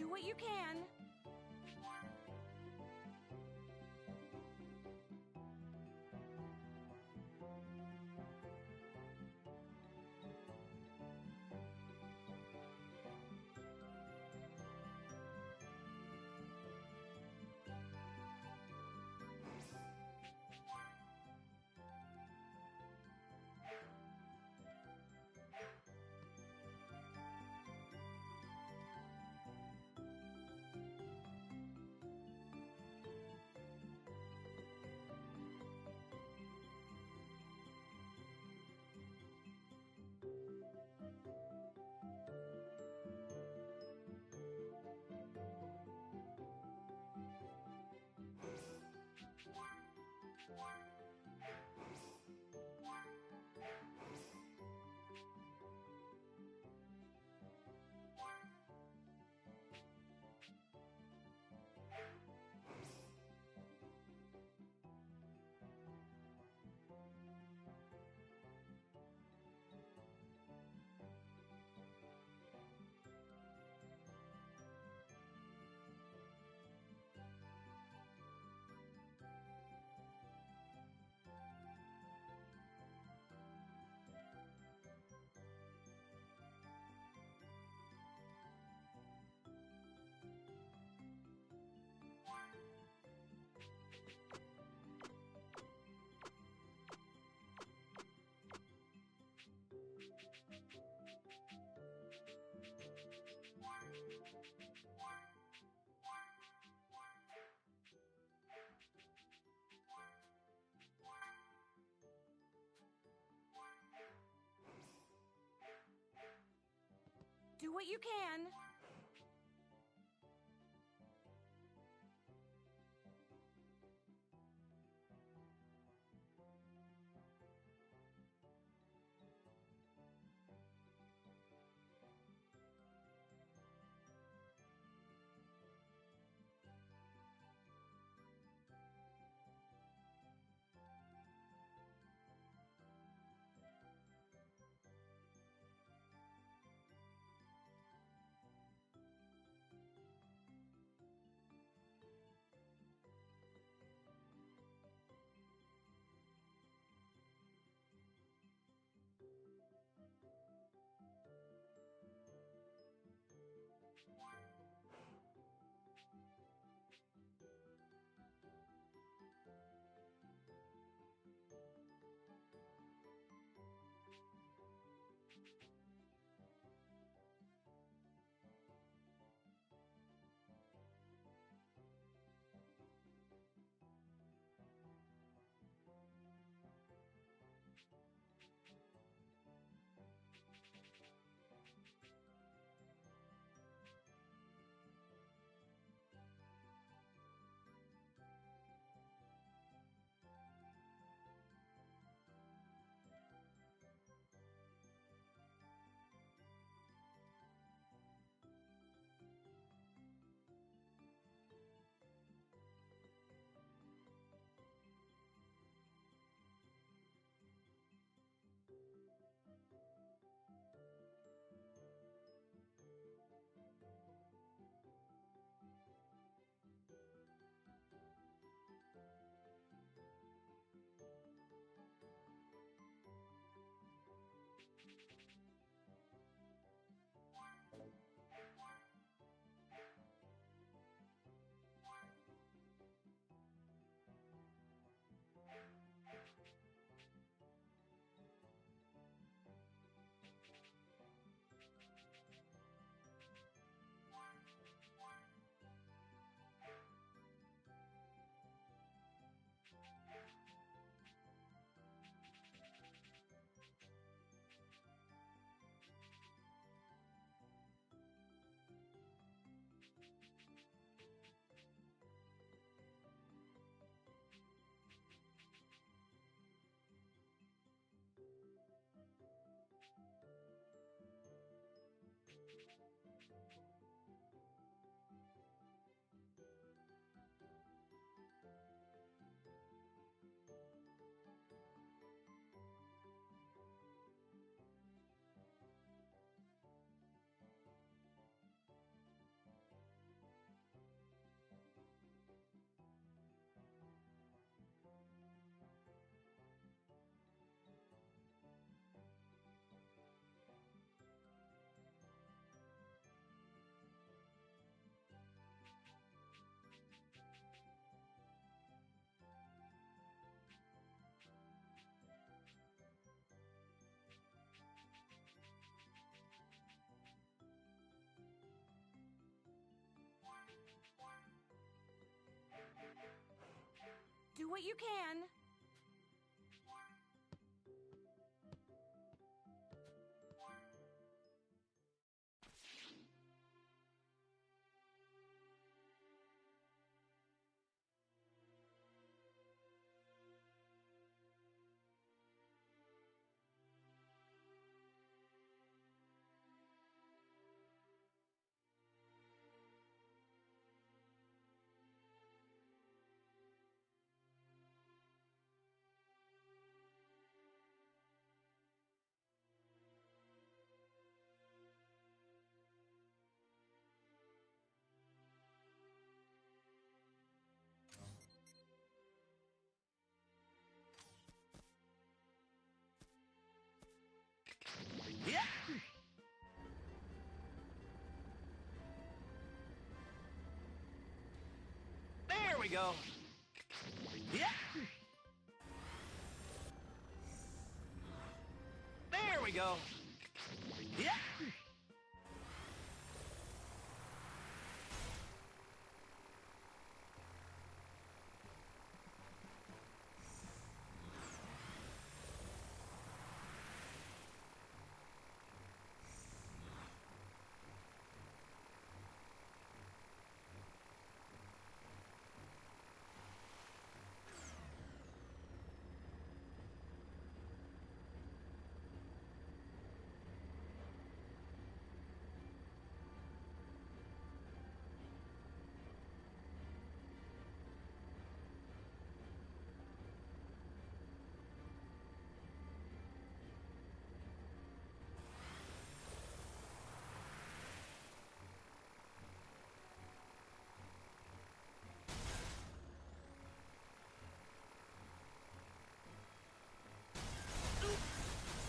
Do what you can. Do what you can. Do what you can. Yeah. There we go. Yeah. There we go. Yeah.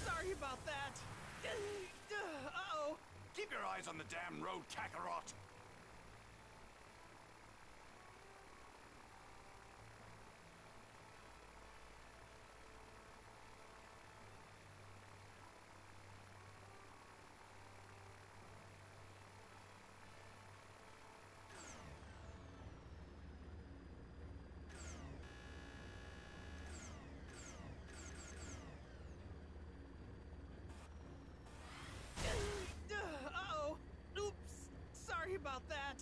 Sorry about that. Uh-oh. Keep your eyes on the damn road, Kakarot! Uh-oh. Oops. Sorry about that.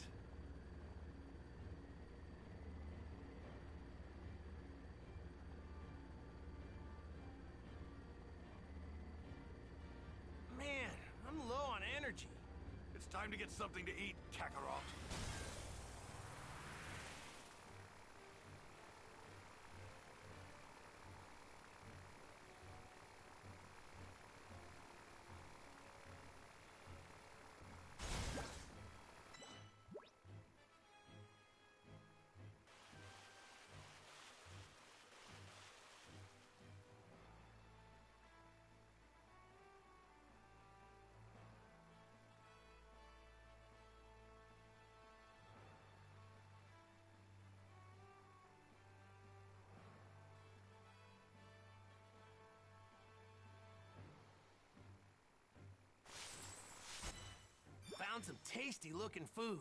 Man, I'm low on energy. It's time to get something to eat, Kakarot. Found some tasty looking food.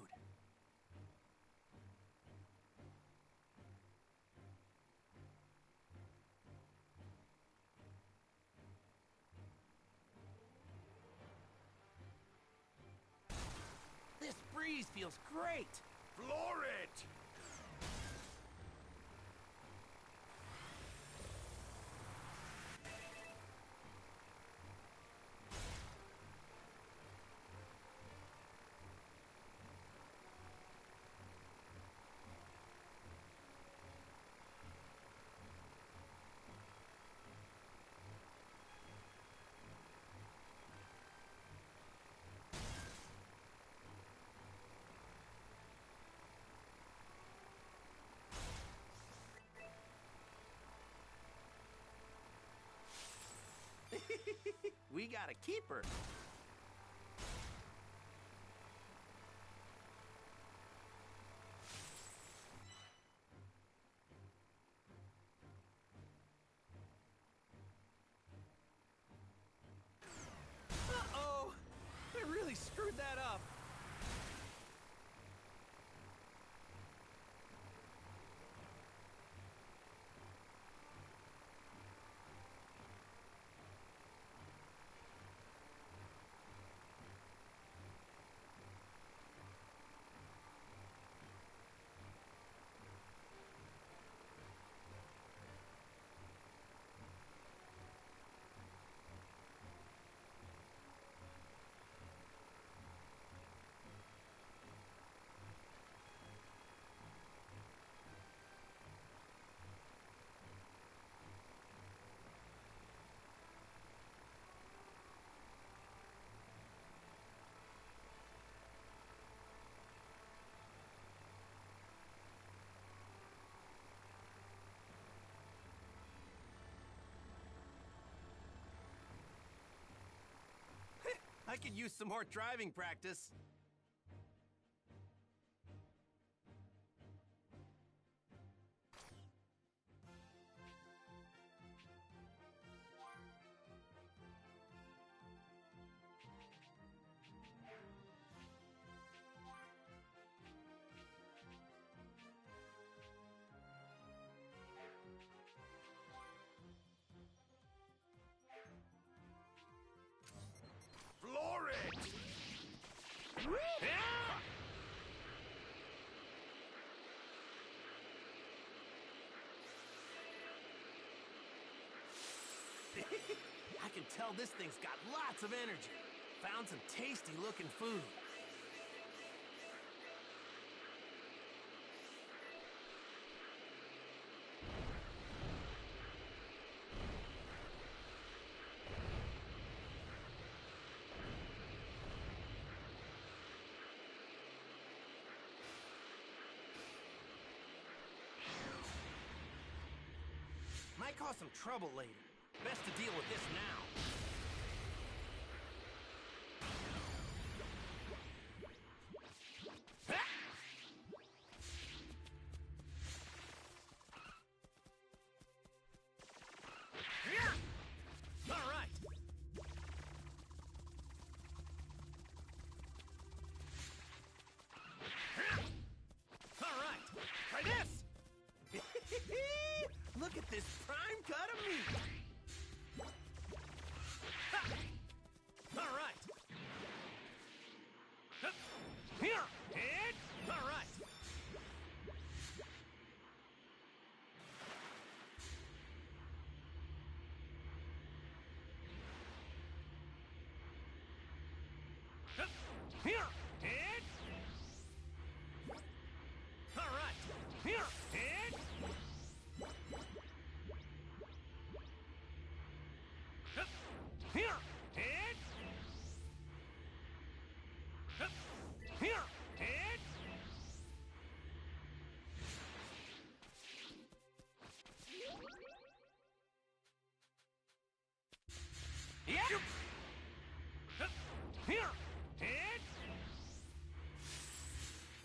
This breeze feels great. Floor it! We got a keeper. Uh-oh! I really screwed that up. I could use some more driving practice. Floor it! I can tell this thing's got lots of energy. Found some tasty looking food. Might cause some trouble later. Best to deal with this now. All right. All right. Try this. Look at this prime cut of meat. All right. Here. And all right. Here. And all right. Here. And here. And here. And yeah. Here. And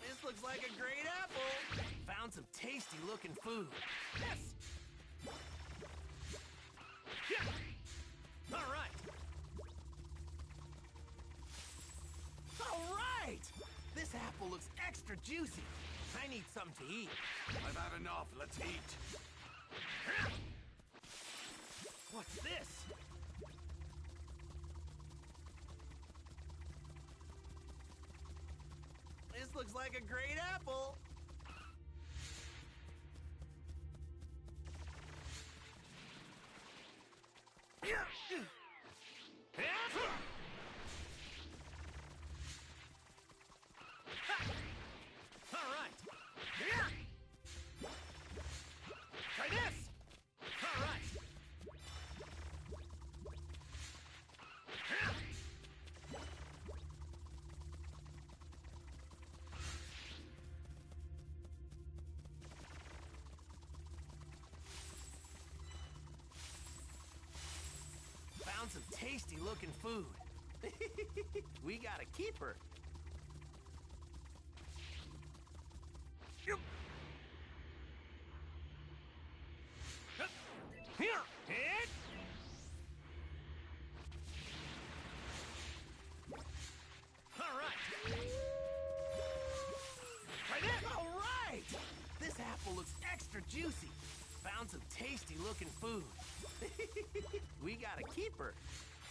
this looks like a great apple. Found some tasty looking food. Yes. Yeah. All right. All right. This apple looks extra juicy. I need something to eat. I've had enough. Let's eat. What's this? This looks like a great apple. All right. Try this. All right. Found some tasty looking food. We got a keeper. Here. And all right. Try this. All right. This apple looks extra juicy. Found some tasty looking food. We got a keeper.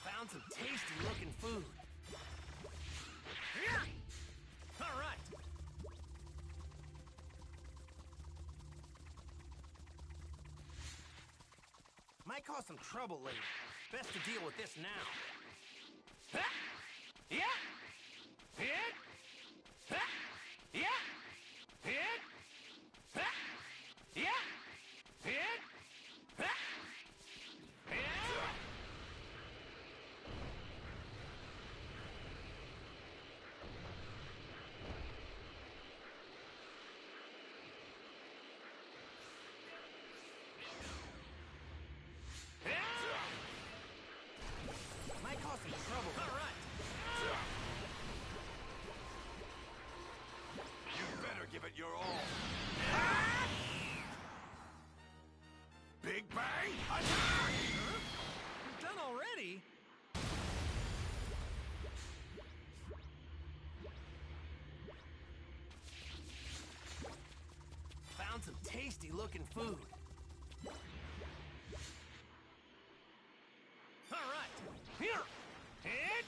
Found some tasty looking food. Here. All right. Might cause some trouble later. Best to deal with this now. Yeah. Yeah. Yeah. Yeah. Yeah. Yeah. Yeah. Might cause some trouble. All right. looking food. All right, here, and...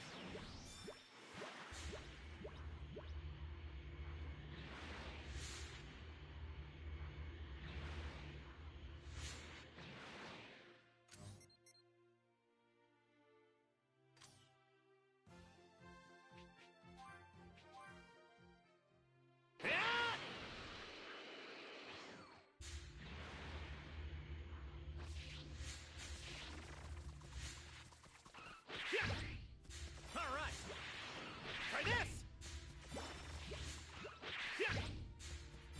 All right, try this.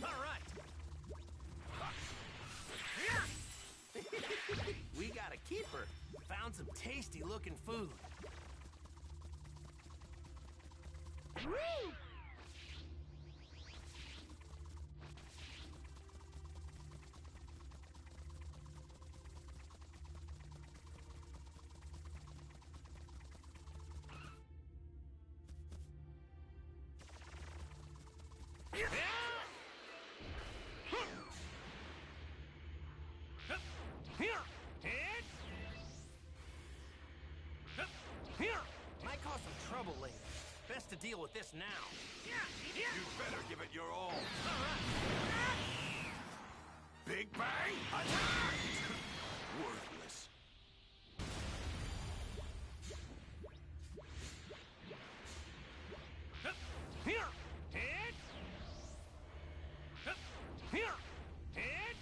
All right. We got a keeper. Found some tasty looking food. Woo! Here! And... Here! Might cause some trouble later. Best to deal with this now. You better give it your all. All right. Big Bang, attack! Worthless. Here! And... Here! And...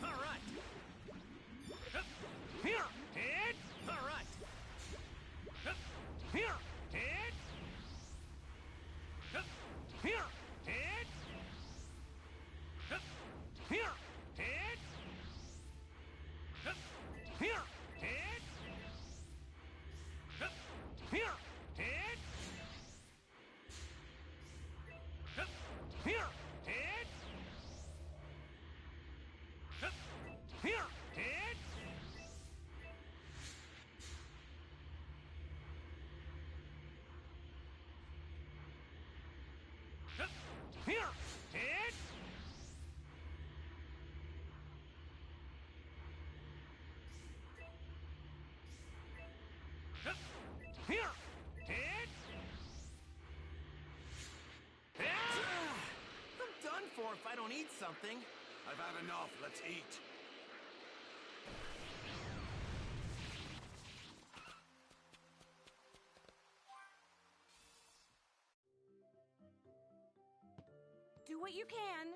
All right. Here and all right. Here and here and here and here and here and here and here and here and here and I'm done for if I don't eat something. I've had enough. Let's eat. Do what you can.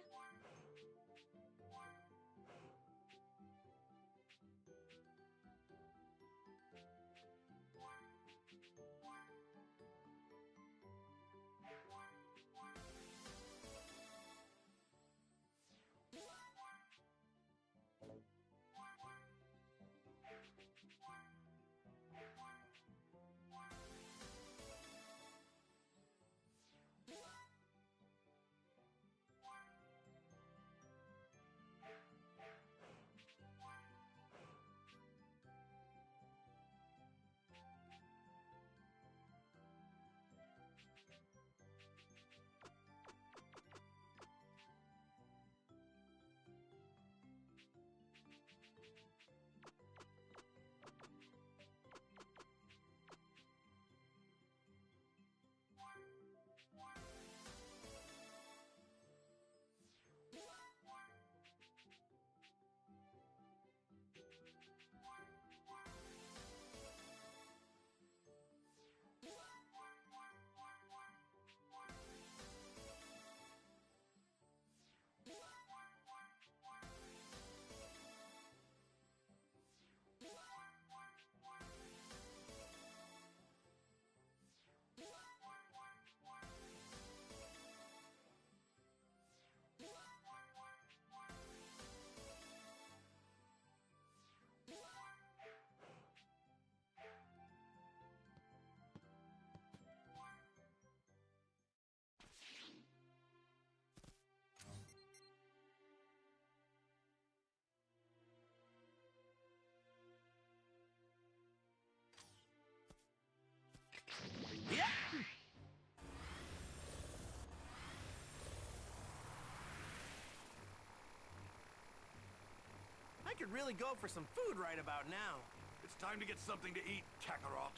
could really go for some food right about now. It's time to get something to eat, Kakarot.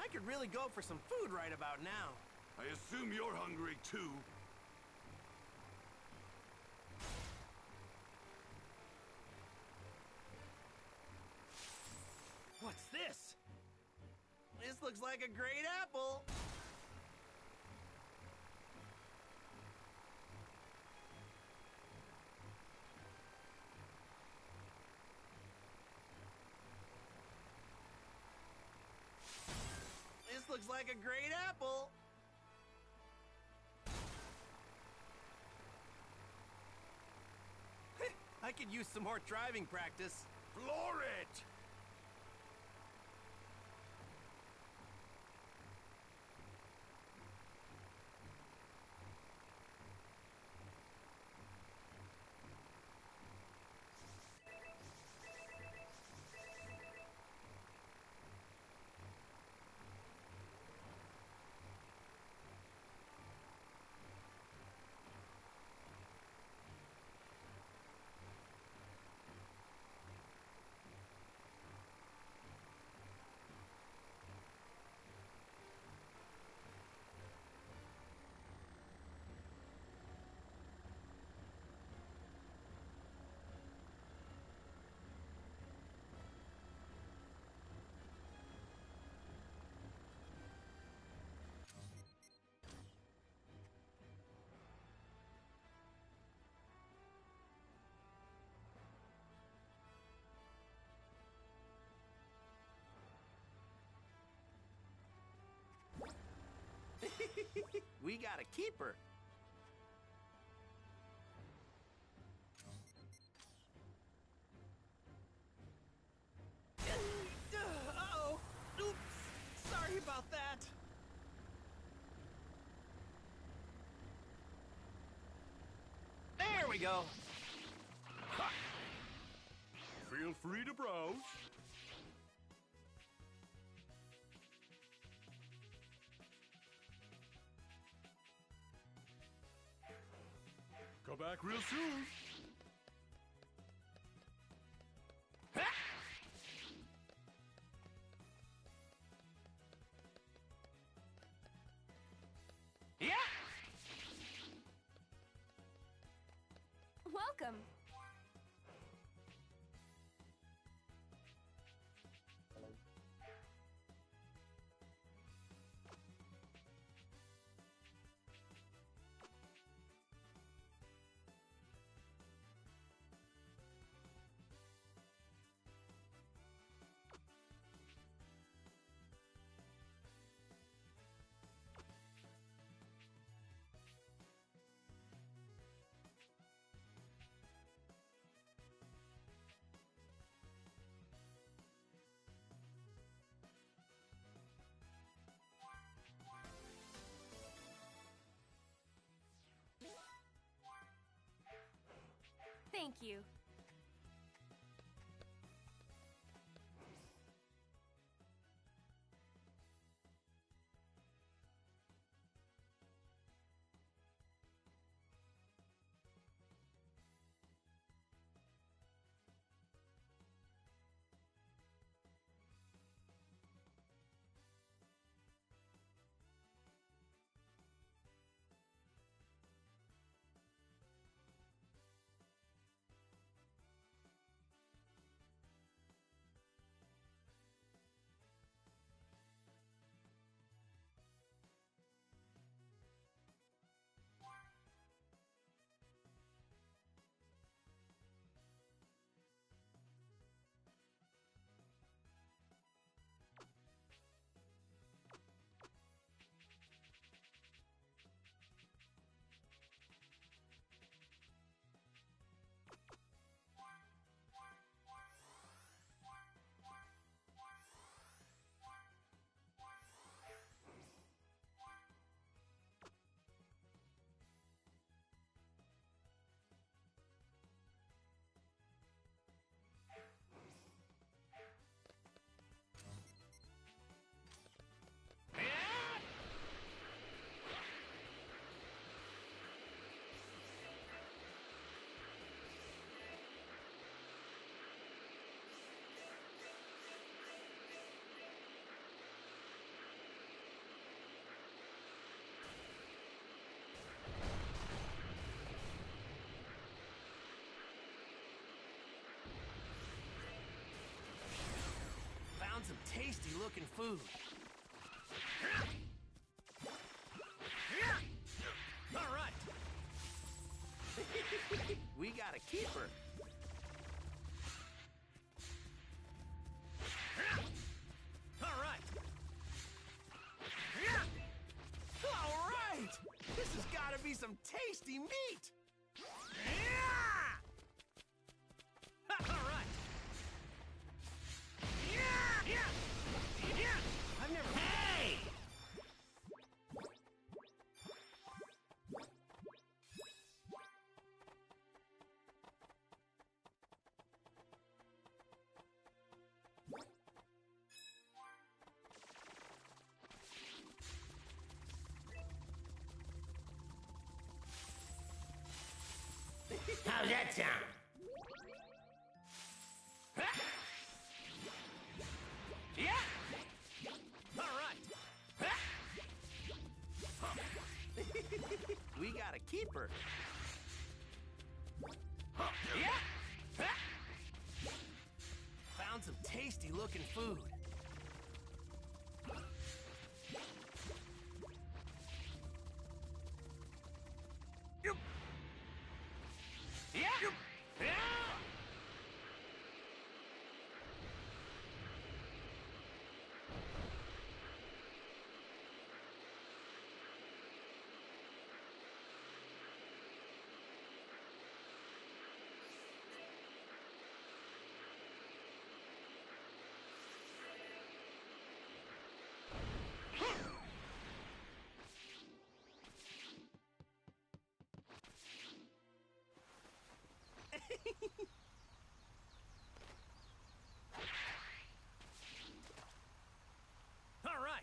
I could really go for some food right about now. I assume you're hungry too. What's this? This looks like a great apple. This looks like a great apple. I could use some more driving practice. Floor it! We got a keeper. Uh-oh. Oops. Sorry about that. There we go. Feel free to browse. Come back real soon. Yeah. Welcome. Thank you. looking food. All right. We got a keeper. All right. All right! This has got to be some tasty meat! All right. I've never... Hey! How's that sound? Yeah. All right. We got a keeper. Yeah. Found some tasty looking food. Yeah. Yeah. All right.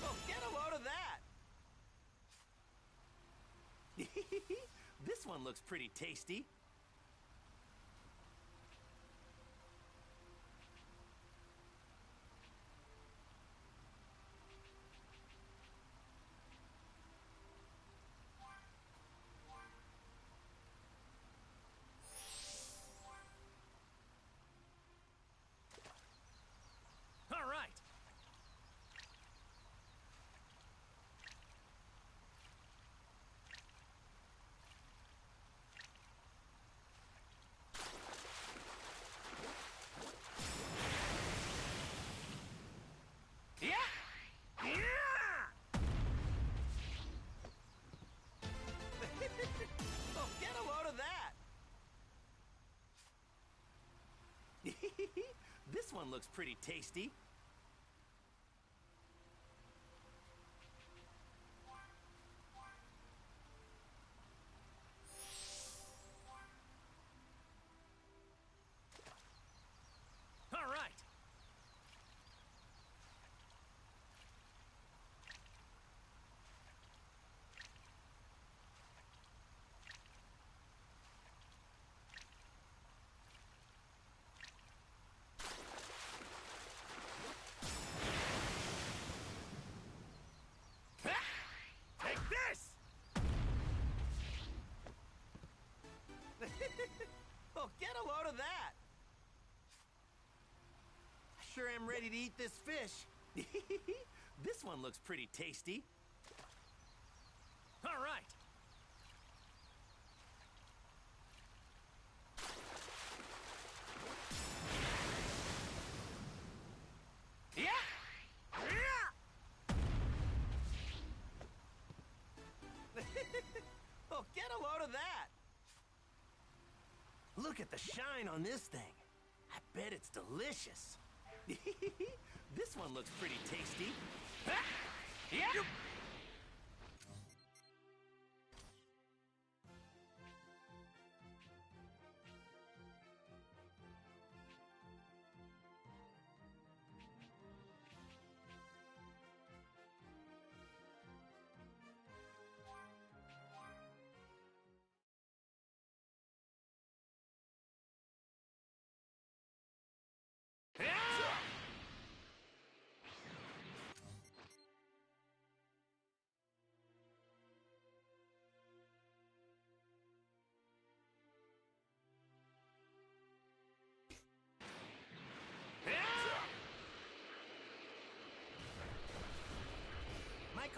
Oh, get a load of that! This one looks pretty tasty. All right. Yeah. Yeah. Oh, get a load of that! This one looks pretty tasty. All right. Take this. Oh, get a load of that! I sure am ready to eat this fish. This one looks pretty tasty. All right. Yeah. Yeah. Oh, get a load of that! Look at the shine on this thing. I bet it's delicious. This one looks pretty tasty. Yeah.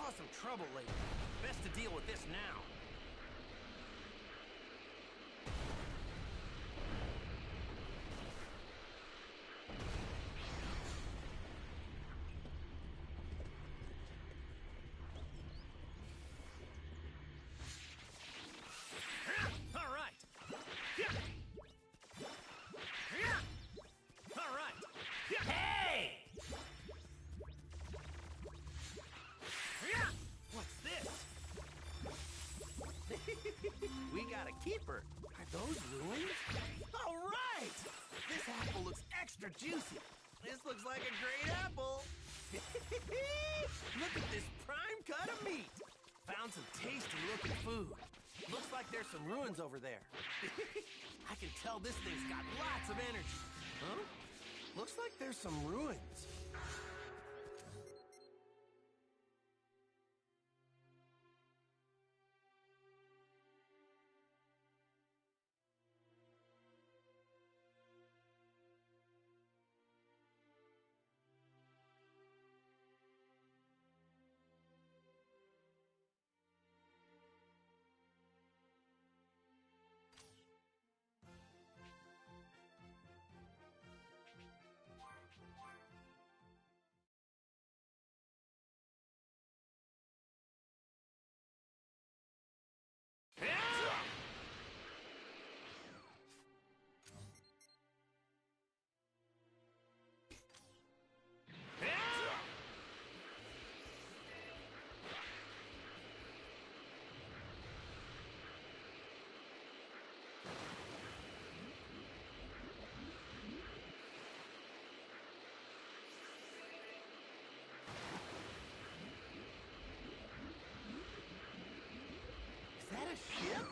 cause some trouble later. Best to deal with this now. We got a keeper. Are those ruins? All right! This apple looks extra juicy. This looks like a great apple. Look at this prime cut of meat. Found some tasty looking food. Looks like there's some ruins over there. I can tell this thing's got lots of energy. Huh? Looks like there's some ruins. Is that a ship?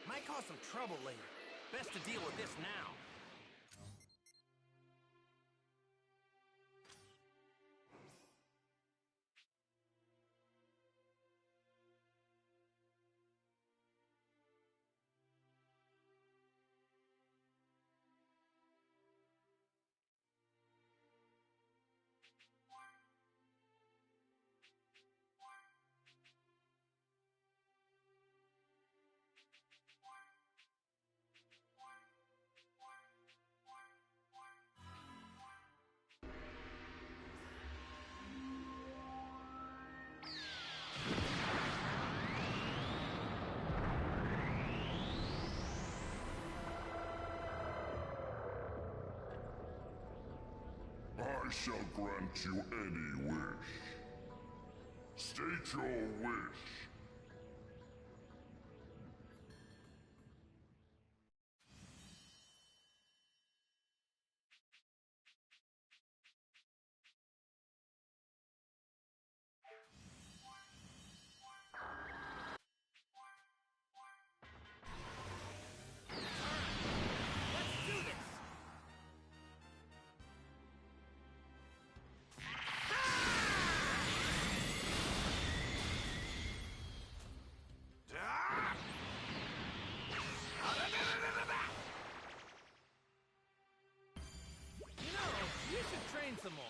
Might cause some trouble later. Best to deal with this now. I shall grant you any wish. State your wish. Let's do this! You know, you should train some more.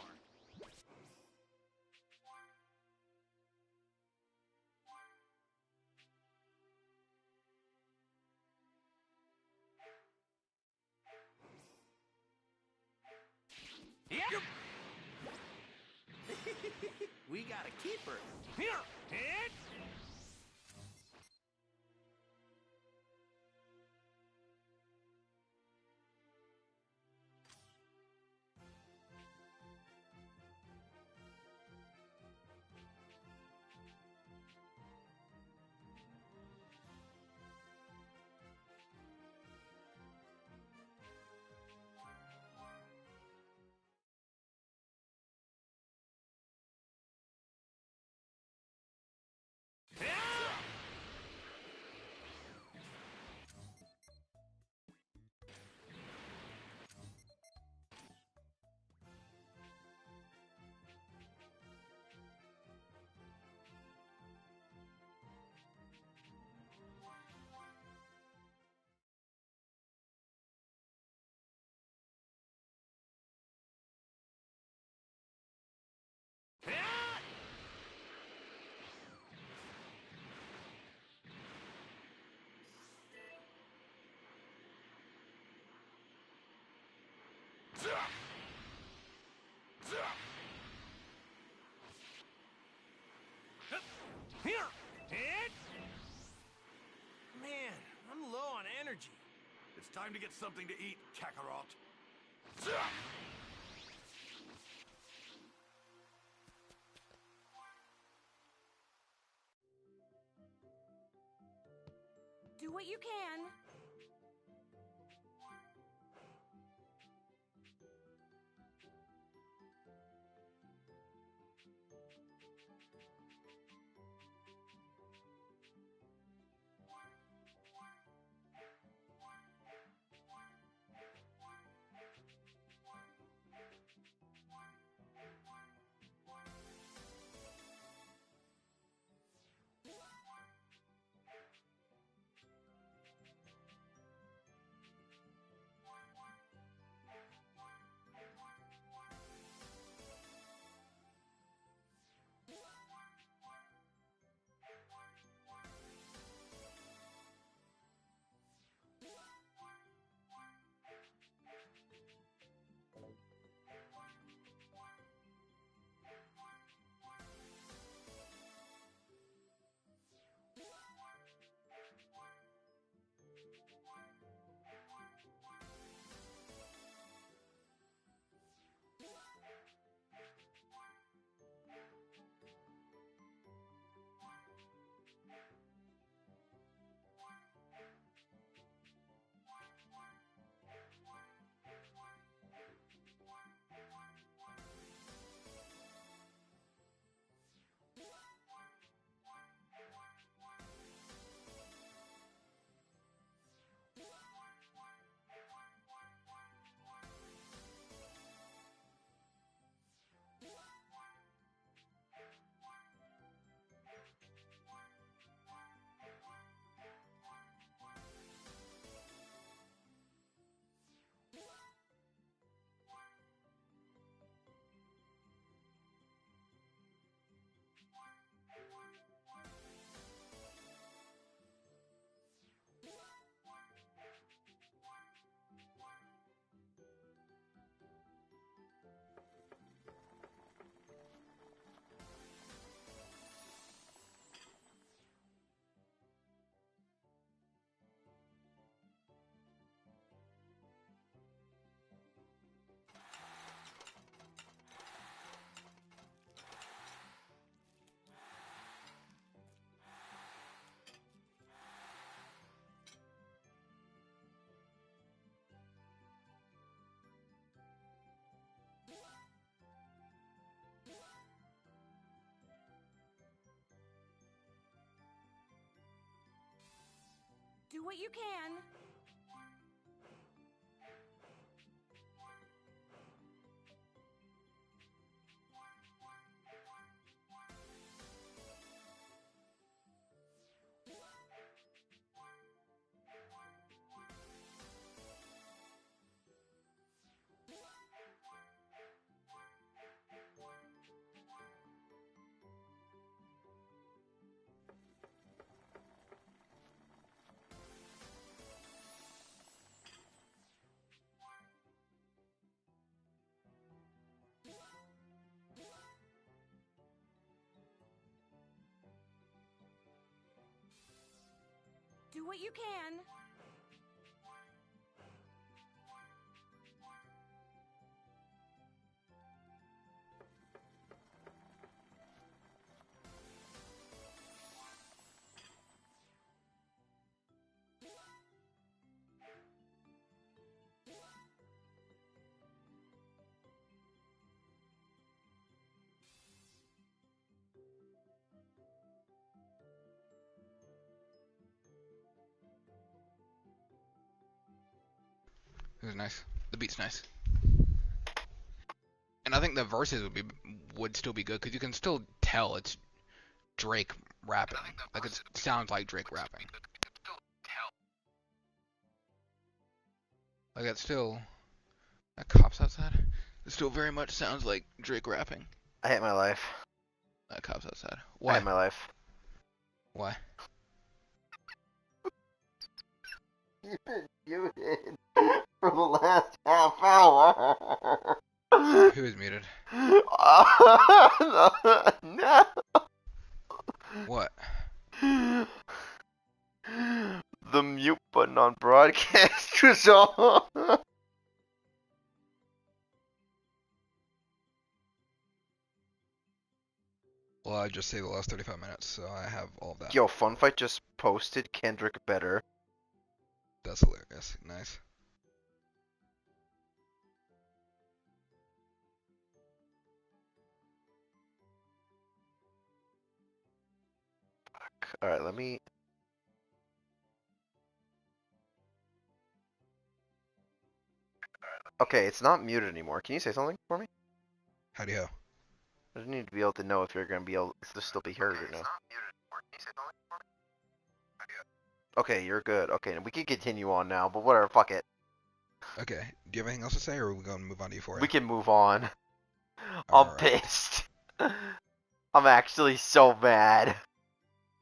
Yep. We got a keeper. Here. Hit. Here! Hit! Man, I'm low on energy. It's time to get something to eat, Kakarot. Do what you can. Do what you can. Do what you can. It was nice. The beat's nice. And I think the verses would still be good because you can still tell it's Drake rapping. Like it sounds like Drake rapping. Like it's still that cop's outside. It still very much sounds like Drake rapping. I hate my life. That cop's outside. I Why? hate my life. Why? Muted for the last half hour. Who is muted? No. What? The mute button on broadcast was on. Well, I just saved the last 35 minutes, so I have all of that. Yo, Fun Fight just posted Kendrick better. That's hilarious. Nice. Alright, let me. Okay, it's not muted anymore. Can you say something for me? Howdy-ho. I just need to be able to know if you're gonna be able to still be heard or no. Okay, you're good. Okay, we can continue on now, but whatever, fuck it. Okay. Do you have anything else to say, or are we going to move on to Euphoria? We can move on. I'm Alright. pissed. I'm actually so mad.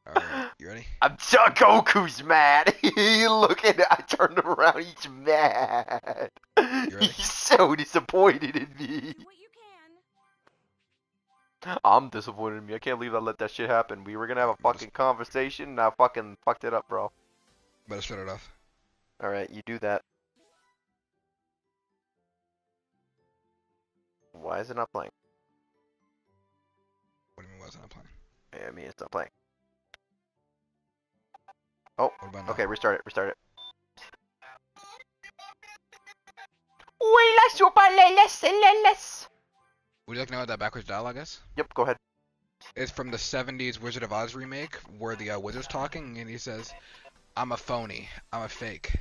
Alright, you ready? Goku's mad. Look at it. I turned around. He's mad. ready? He's so disappointed in me. Do what you can. I'm disappointed in me. I can't believe I let that shit happen. We were gonna have a fucking conversation, and I fucking fucked it up, bro. Better start it off. Alright, you do that. Why is it not playing? What do you mean, why is it not playing? I mean, it's not playing. Oh, What about now? okay, restart it, restart it. Huela super. Would you like to know what that backwards dialogue is? Yep, go ahead. It's from the 70s Wizard of Oz remake, where the wizard's talking, and he says, I'm a phony. I'm a fake.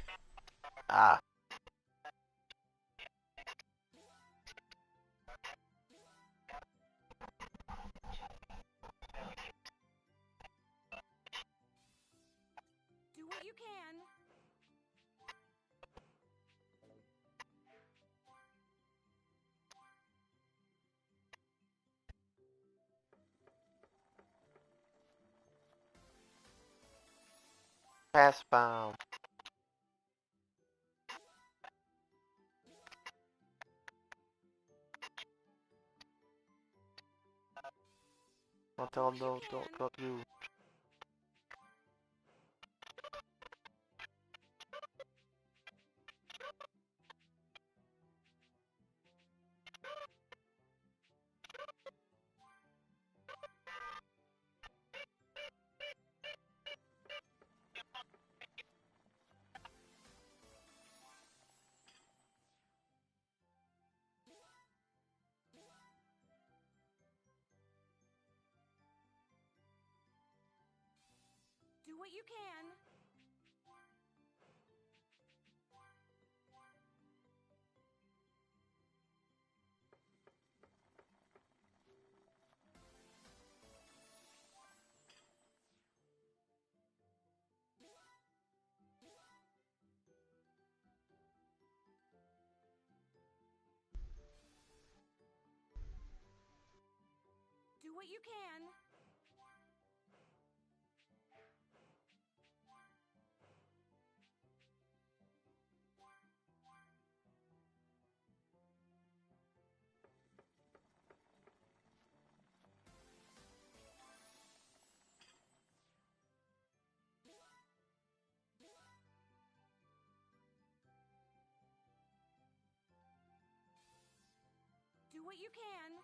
Ah. Do what you can. Pass bound. Don't tell him don't fuck you. Do what you can. Do what you can. Do what you can.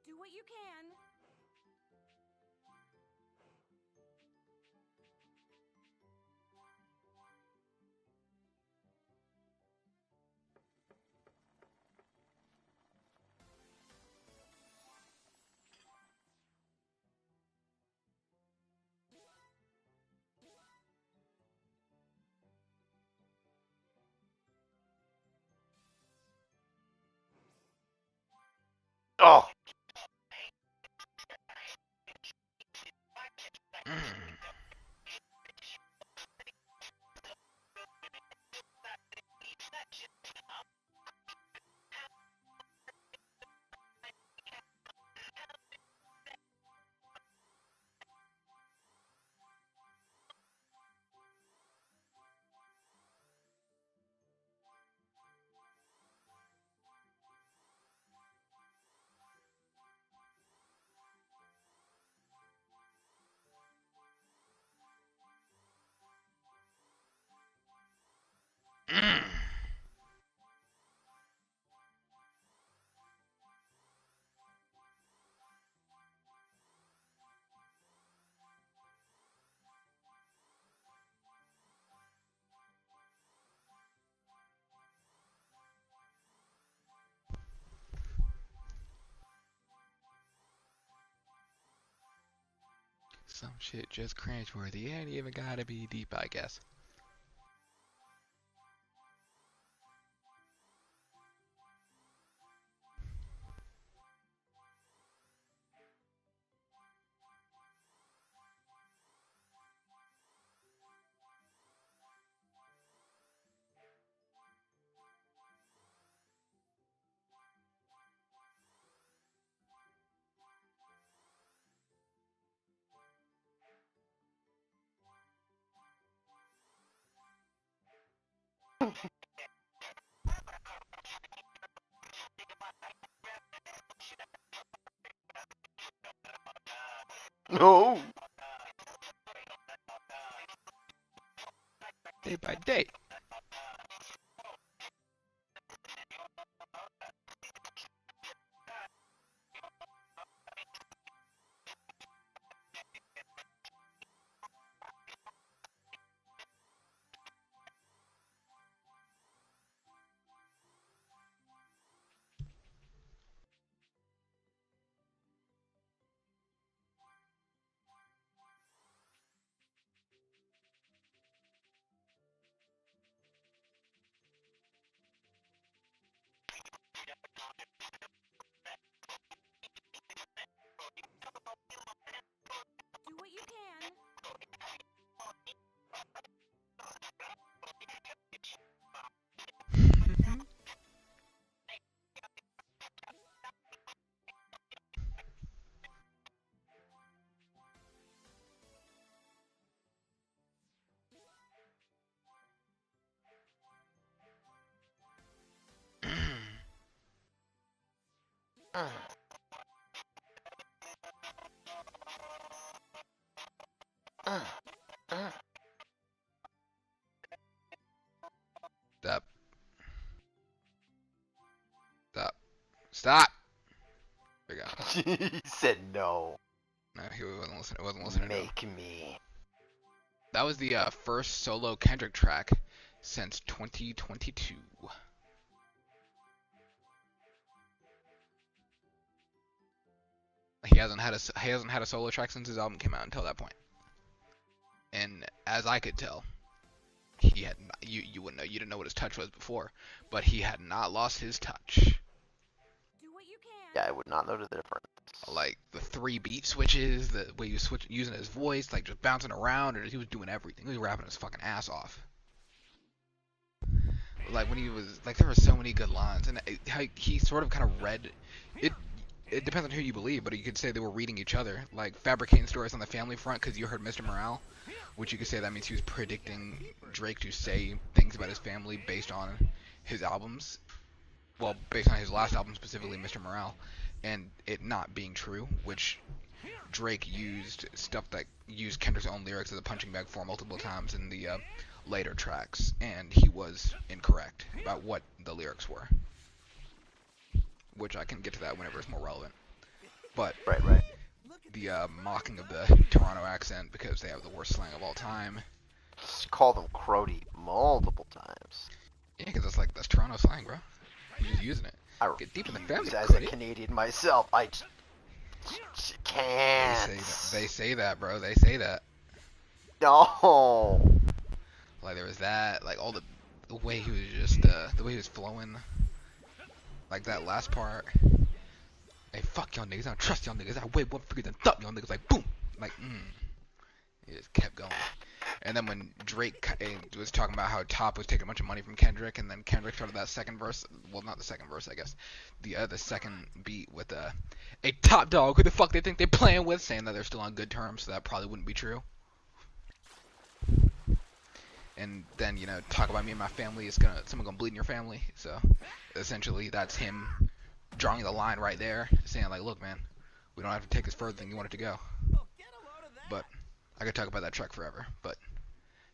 Do what you can. Oh. Some shit just cringeworthy. Ain't even gotta be deep, I guess. No. Day by day. Do what you can. Stop. Stop. Stop! There we go. He said no. No, he wasn't listening. Wasn't listening. Make me. That was the first solo Kendrick track since 2022. He hasn't had a solo track since his album came out until that point. And as I could tell, he had not, you wouldn't know, you didn't know what his touch was before, but he had not lost his touch. Do what you can. Yeah, I would not know the difference. Like the 3 beat switches, the way he was using his voice, like just bouncing around, and he was doing everything. He was rapping his fucking ass off. Like when he was like, there were so many good lines, and how he sort of kind of read it. It depends on who you believe, but you could say they were reading each other, like fabricating stories on the family front, because you heard Mr. Morale, which you could say that means he was predicting Drake to say things about his family based on his albums. Well, based on his last album specifically, Mr. Morale, and it not being true, which Drake used stuff that used Kendrick's own lyrics as a punching bag for multiple times in the later tracks, and he was incorrect about what the lyrics were. Which I can get to that whenever it's more relevant. But Right. the mocking of the Toronto accent because they have the worst slang of all time. Just called him Crody multiple times. Yeah, because that's Toronto slang, bro. You're just using it. I Get deep in the family, as Crody. a Canadian myself, I just can't. They say that, bro. They say that. No. Like there was that, like all the way he was just the way he was flowing. Like that last part. Hey, fuck y'all niggas. I don't trust y'all niggas. I weigh one figure then thump y'all niggas. Like boom. Like He just kept going. And then when Drake was talking about how Top was taking a bunch of money from Kendrick, and then Kendrick started that second verse, well, not the second verse, I guess, the second beat with a Top Dog, who the fuck they think they're playing with, saying that they're still on good terms, so that probably wouldn't be true. And then, talk about me and my family, someone gonna bleed in your family, so essentially that's him drawing the line right there, saying like, look man, we don't have to take this further than you want it to go. But I could talk about that track forever, but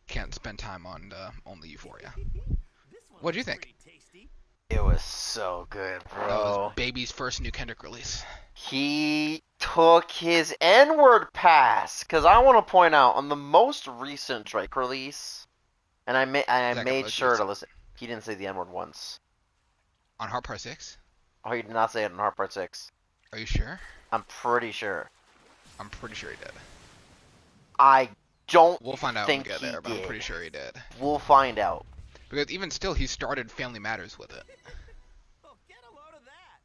can't spend time on only Euphoria. What'd you think? Pretty tasty. It was so good, That bro. was Baby's first new Kendrick release. He took his N-word pass. Because I want to point out, on the most recent Drake release, and I made sure to listen, he didn't say the N-word once. On Heart Part 6? Oh, he did not say it in Heart Part 6. Are you sure? I'm pretty sure. I'm pretty sure he did. I don't We'll find out when we think get there, he but I'm did. pretty sure he did. We'll find out. Because even still, he started Family Matters with it, Oh, get a load of that.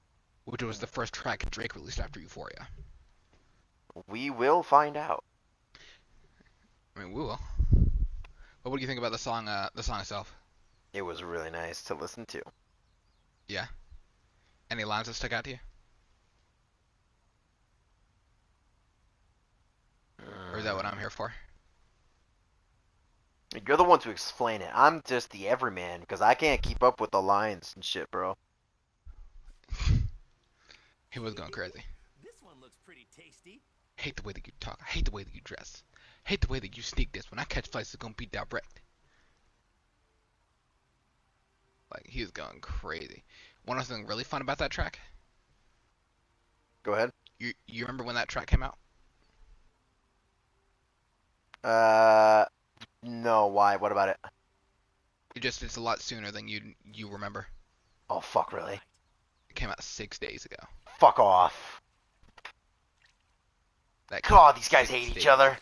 which was the first track Drake released after Euphoria. We will find out. I mean, we will. But what do you think about the song itself? It was really nice to listen to. Yeah. Any lines that stuck out to you? Or is that what I'm here for? You're the one to explain it. I'm just the everyman because I can't keep up with the lines and shit, bro. He was going crazy. This one looks pretty tasty. Hate the way that you talk. I hate the way that you dress. Hate the way that you sneak this. When I catch flights, it's gonna be direct. Like, he was going crazy. Want to know something really fun about that track? Go ahead. You remember when that track came out? No, why? What about it? It's a lot sooner than you remember. Oh, fuck, really? It came out 6 days ago. Fuck off. God, these guys hate each other.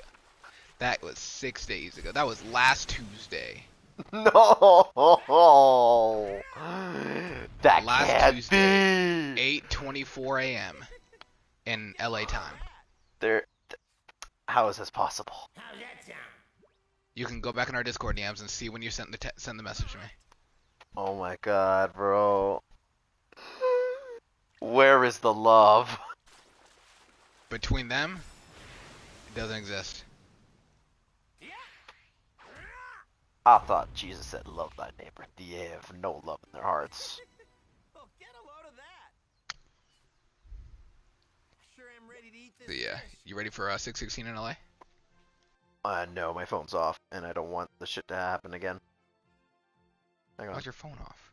That was 6 days ago. That was last Tuesday. No! That Last can't Tuesday, be! 8:24 a.m. in LA time. How is this possible? How's that sound? You can go back in our Discord DMs and see when you sent the message to me. Oh my god, bro. Where is the love? Between them, it doesn't exist. I thought Jesus said, love thy neighbor. They have no love in their hearts. Oh, get a load of that. Sure am ready to eat this. So yeah, you ready for 616 in LA? No, my phone's off, and I don't want the shit to happen again. Hang on. Why's your phone off?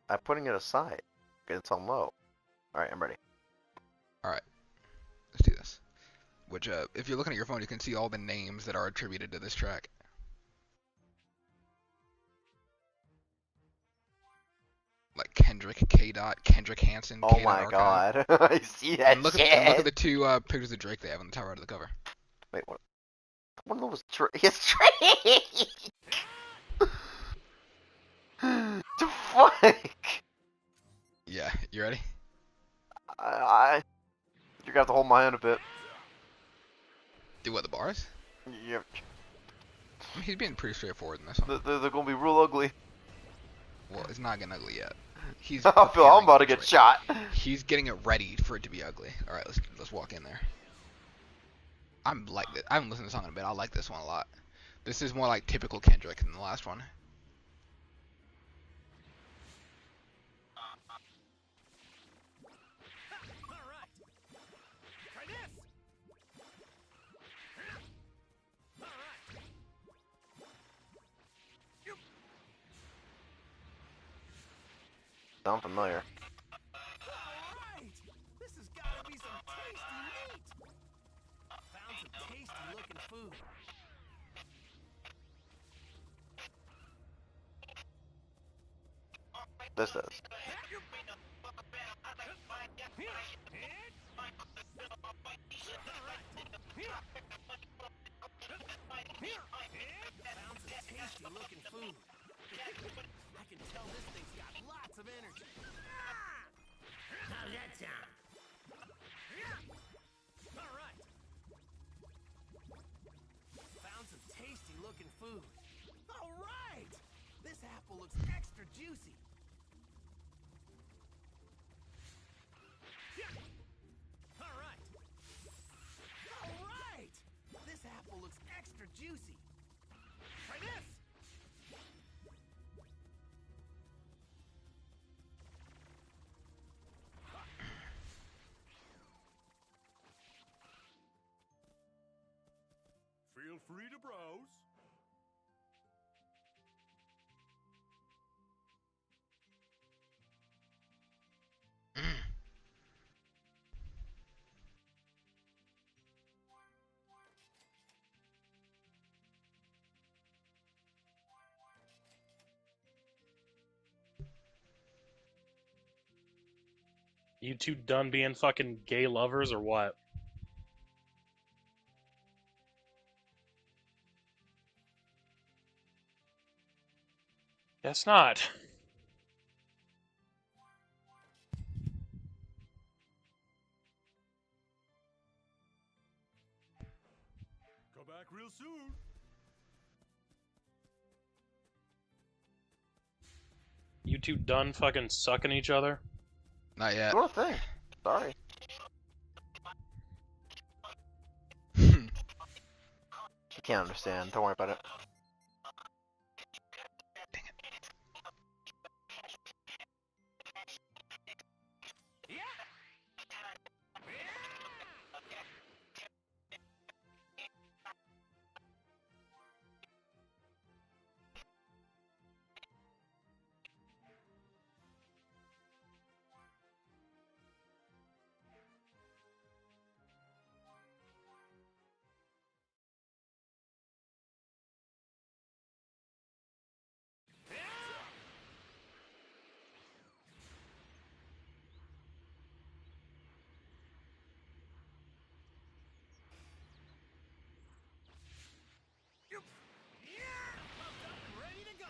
I'm putting it aside. It's on low. Alright, I'm ready. Alright, let's do this. Which, if you're looking at your phone, you can see all the names that are attributed to this track. Like Kendrick, K-Dot, Kendrick Hansen, Oh K-Dot my Archive. god. I see that And look shit. at the two pictures of Drake they have on the top right of the cover. Wait, what? One of them was It's Drake! The fuck? Yeah, you ready? You're gonna have to hold my hand a bit. Do what, the bars? Yeah, I mean, he's being pretty straightforward in this one. they're gonna be real ugly. Well, it's not getting ugly yet. He's I feel I'm about to preparing get it. shot. He's getting it ready for it to be ugly. All right, let's walk in there. I haven't listened to the song in a bit. I like this one a lot. This is more like typical Kendrick than the last one. Alright. Try this. Alright. Sound familiar. Alright. This has gotta be some tasty meat. Found some tasty looking food. This does. Found some tasty looking food. I can tell this thing's got lots of energy. How's that sound? Alright. Found some tasty looking food. Alright! This apple looks extra juicy. Alright. Alright! This apple looks extra juicy. Try this! Feel free to browse. You two done being fucking gay lovers or what? Guess not. Come back real soon. You two done fucking sucking each other? Not yet. Sure thing. Sorry. Dang You can't understand. Don't worry about it. it. Ready to go.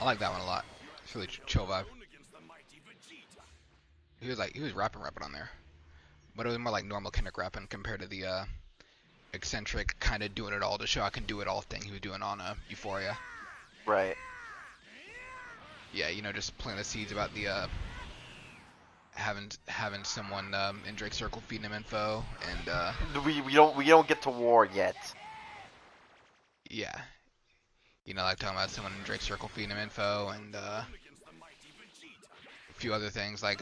I like that one a lot. It's really chill vibe. Against the mighty Vegeta. He was rapping on there, but it was more like normal Kendrick rapping compared to the eccentric kind of doing it all to show I can do it all thing he was doing on Euphoria. Right. Yeah, you know, just planting the seeds about the having someone in Drake's circle feeding him info, and We don't get to war yet. yeah, you know, like talking about someone in Drake's circle feeding him info, and a few other things. Like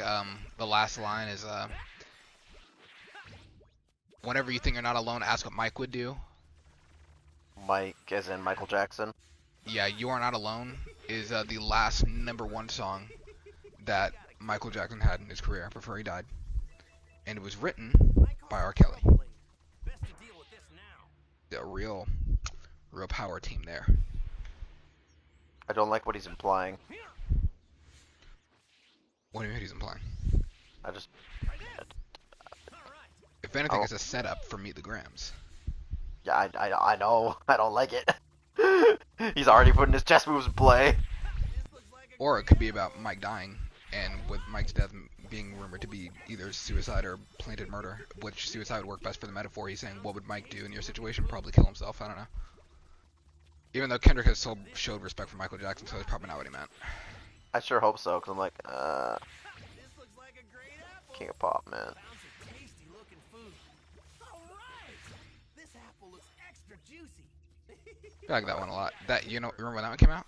the last line is whenever you think you're not alone, ask what Mike would do. Mike, as in Michael Jackson. Yeah, You Are Not Alone is the last #1 song that Michael Jackson had in his career before he died. And it was written by R. Kelly. Best to deal with this now. A real power team there. I don't like what he's implying. What do you mean he's implying? I just. If anything, Oh. it's a setup for Meet the Grams. Yeah, I know. I don't like it. He's already putting his chess moves in play. Or it could be about Mike dying, and with Mike's death being rumored to be either suicide or planted murder, which suicide would work best for the metaphor. He's saying, what would Mike do in your situation? Probably kill himself. I don't know. Even though Kendrick has showed respect for Michael Jackson, so that's probably not what he meant. I sure hope so, because I'm like, This looks like a great apple. King of Pop, man. Found some tasty looking food. All right. This apple looks extra juicy. I like that one a lot. That, you know, remember when that one came out?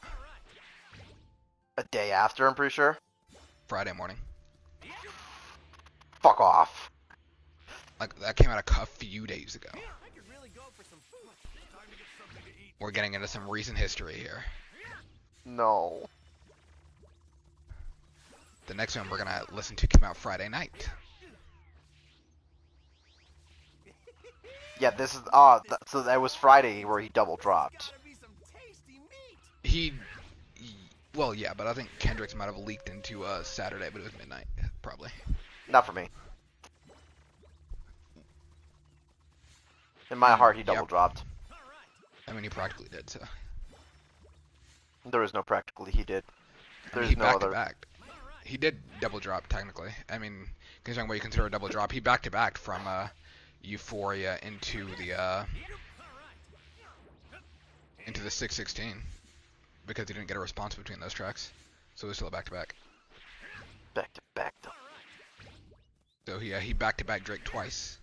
A day after, I'm pretty sure. Friday morning. Fuck off. Like, that came out a few days ago. I could really go for some food. Time to get something to eat. We're getting into some recent history here. No. The next one we're gonna listen to came out Friday night. Yeah, this is so that was Friday where he double dropped. Gotta be some tasty meat. Well, yeah, but I think Kendrick's might have leaked into Saturday, but it was midnight, probably. Not for me. In my heart, he double Yep. dropped. I mean, he practically did, so. There is no practically he did. I mean, There's he no back other. to back. He did double drop, technically. I mean, considering what you consider a double drop, he back to back from Euphoria into the 616 because he didn't get a response between those tracks, so it was still a back to back. Back to back though. So he back to back Drake twice.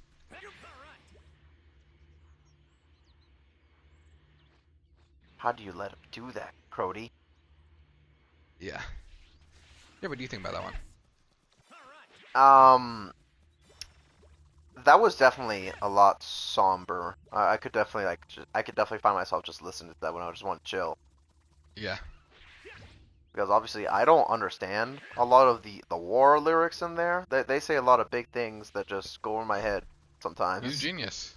How do you let him do that, Crody? Yeah. Yeah, what do you think about that one? That was definitely a lot somber. I could definitely I could definitely find myself just listening to that when I just want to chill. Yeah. Because obviously I don't understand a lot of the war lyrics in there. They say a lot of big things that just go over my head sometimes. He's a genius.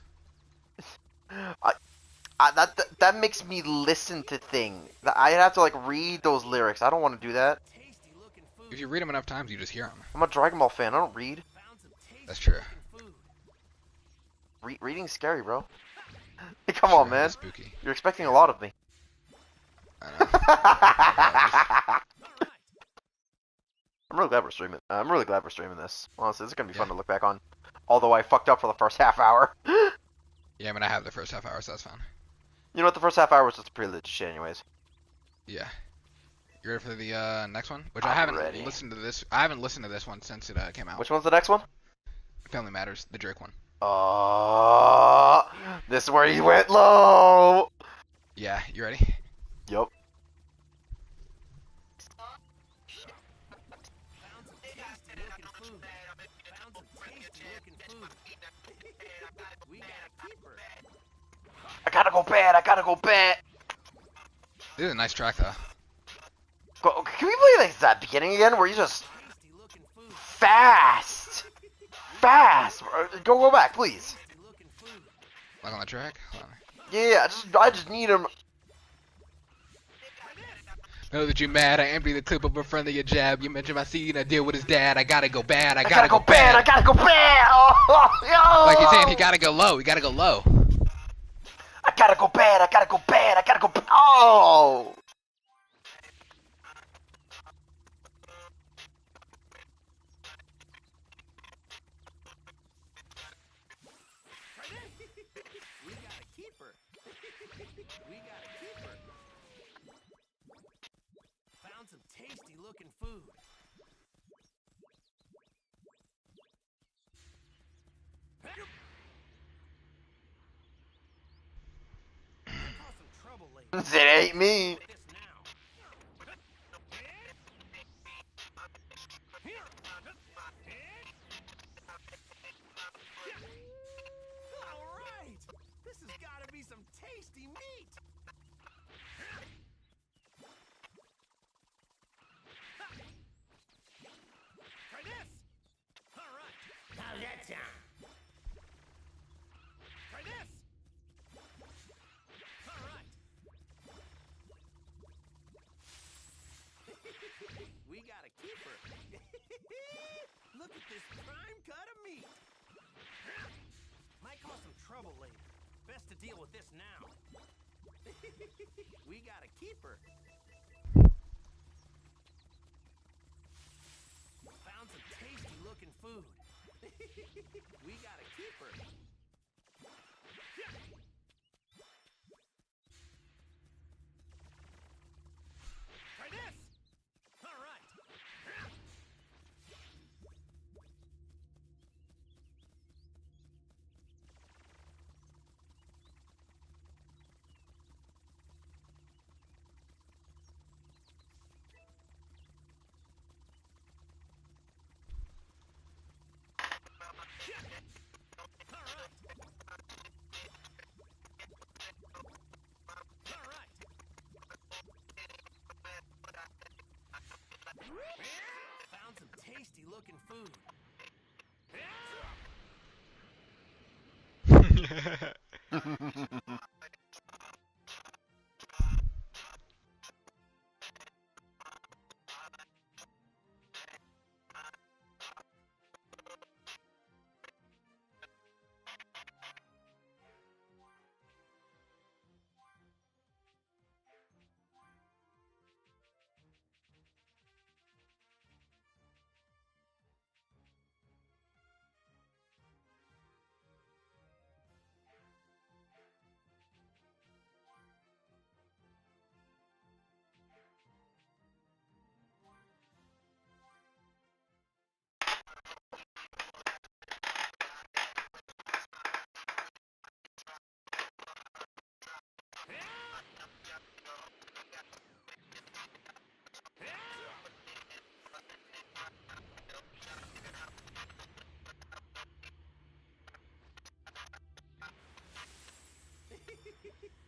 That makes me listen to things. I have to like read those lyrics. I don't want to do that. Tasty looking food. If you read them enough times, you just hear them. I'm a Dragon Ball fan. I don't read. Found some tasty That's true. looking food. Reading's scary, bro. Come Sure, on, man. it's spooky. You're expecting a lot of me. I know. I'm really glad we're streaming. I'm really glad we're streaming this. Honestly, this is gonna be fun to look back on. Although I fucked up for the first half hour. Yeah, I mean, I have the first half hour, so that's fine. You know what? The first half hour was just pretty legit shit, anyways. Yeah. You ready for the next one? Which I'm I haven't ready. listened to this. I haven't listened to this one since it came out. Which one's the next one? Family Matters, the Drake one. This is where he went low. Yeah, you ready? Yup. Found some tasty looking food. Found some tasty looking food. We got a keeper. I gotta go bad. I gotta go bad. This is a nice track, though. Can we play like that beginning again, where you just Tasty looking food. fast? Go back, please. Tasty looking food. Like on the track? Hold on. Yeah, I just need him. Know that you mad, I empty the clip of in front of your jab. You mentioned my seed, I deal with his dad. I gotta go bad, I I gotta go bad. I gotta go bad. Oh, yo. Like he's saying, he gotta go low, he gotta go low. I gotta go bad. I gotta go bad. I gotta go. Oh. We got a keeper. We got a keeper. Found some tasty looking food. I caused some trouble lately. It ain't me. This now. All right. This has got to be some tasty meat. Try this. All right. How's that sound? Try this. All right. We got a keeper. Look at this prime cut of meat. Might cause some trouble later. Best to deal with this now. We got a keeper. Found some tasty looking food. We got a keeper. Try this. All right. Found some tasty looking food.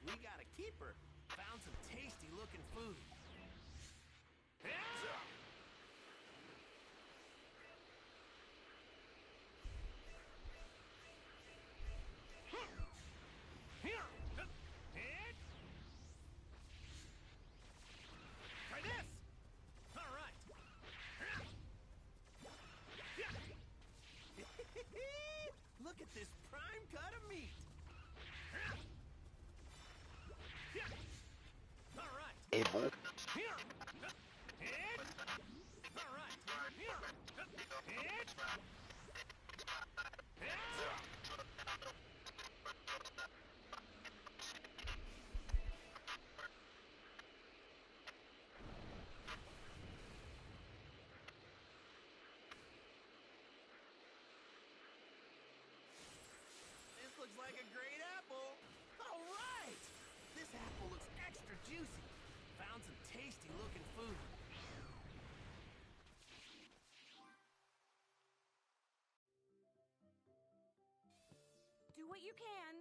We got a keeper. Found some tasty looking food. like a great apple. All right. This apple looks extra juicy. Found some tasty looking food. Do what you can.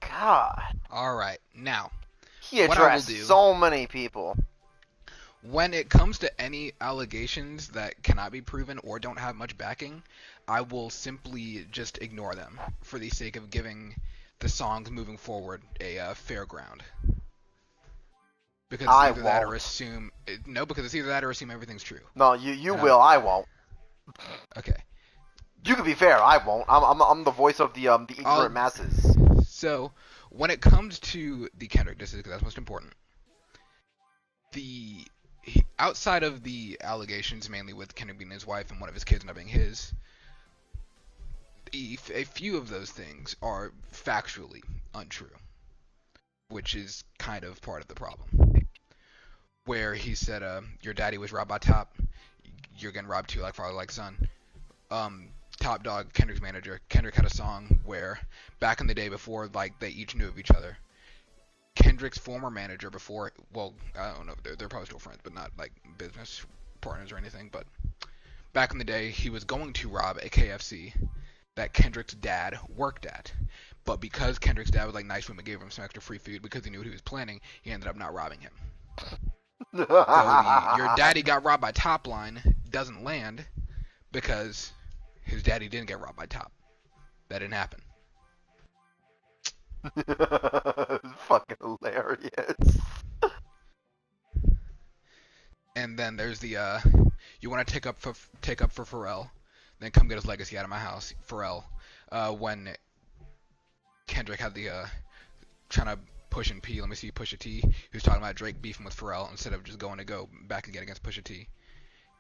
God. Alright, now, He what I will addressed do, so many people. when it comes to any allegations that cannot be proven or don't have much backing, I will simply just ignore them for the sake of giving the songs moving forward a fair ground. Because I either that or won't. assume... No, because it's either that or assume everything's true. No, you And will. I won't. Okay. You can be fair. I won't. I'm the voice of the ignorant masses. So, when it comes to the Kendrick disses, because that's most important, outside of the allegations, mainly with Kendrick being his wife and one of his kids not being his, a few of those things are factually untrue, which is kind of part of the problem. Where he said, your daddy was robbed by Top, you're getting robbed too, like father, like son. Top Dog, Kendrick's manager, Kendrick had a song where, back in the day before, like, they each knew of each other, Kendrick's former manager before, well, I don't know, they're probably still friends, but not, like, business partners or anything, but back in the day, he was going to rob a KFC that Kendrick's dad worked at. But because Kendrick's dad was, like, nice to him and gave him some extra free food because he knew what he was planning, he ended up not robbing him. So your daddy got robbed by Top line doesn't land because his daddy didn't get robbed by Top. That didn't happen. Fucking hilarious. And then there's the you want to take up for Pharrell, then come get his legacy out of my house. Pharrell, when Kendrick had the trying to push and Pusha T, he was talking about Drake beefing with Pharrell instead of just going to go back again against Pusha T.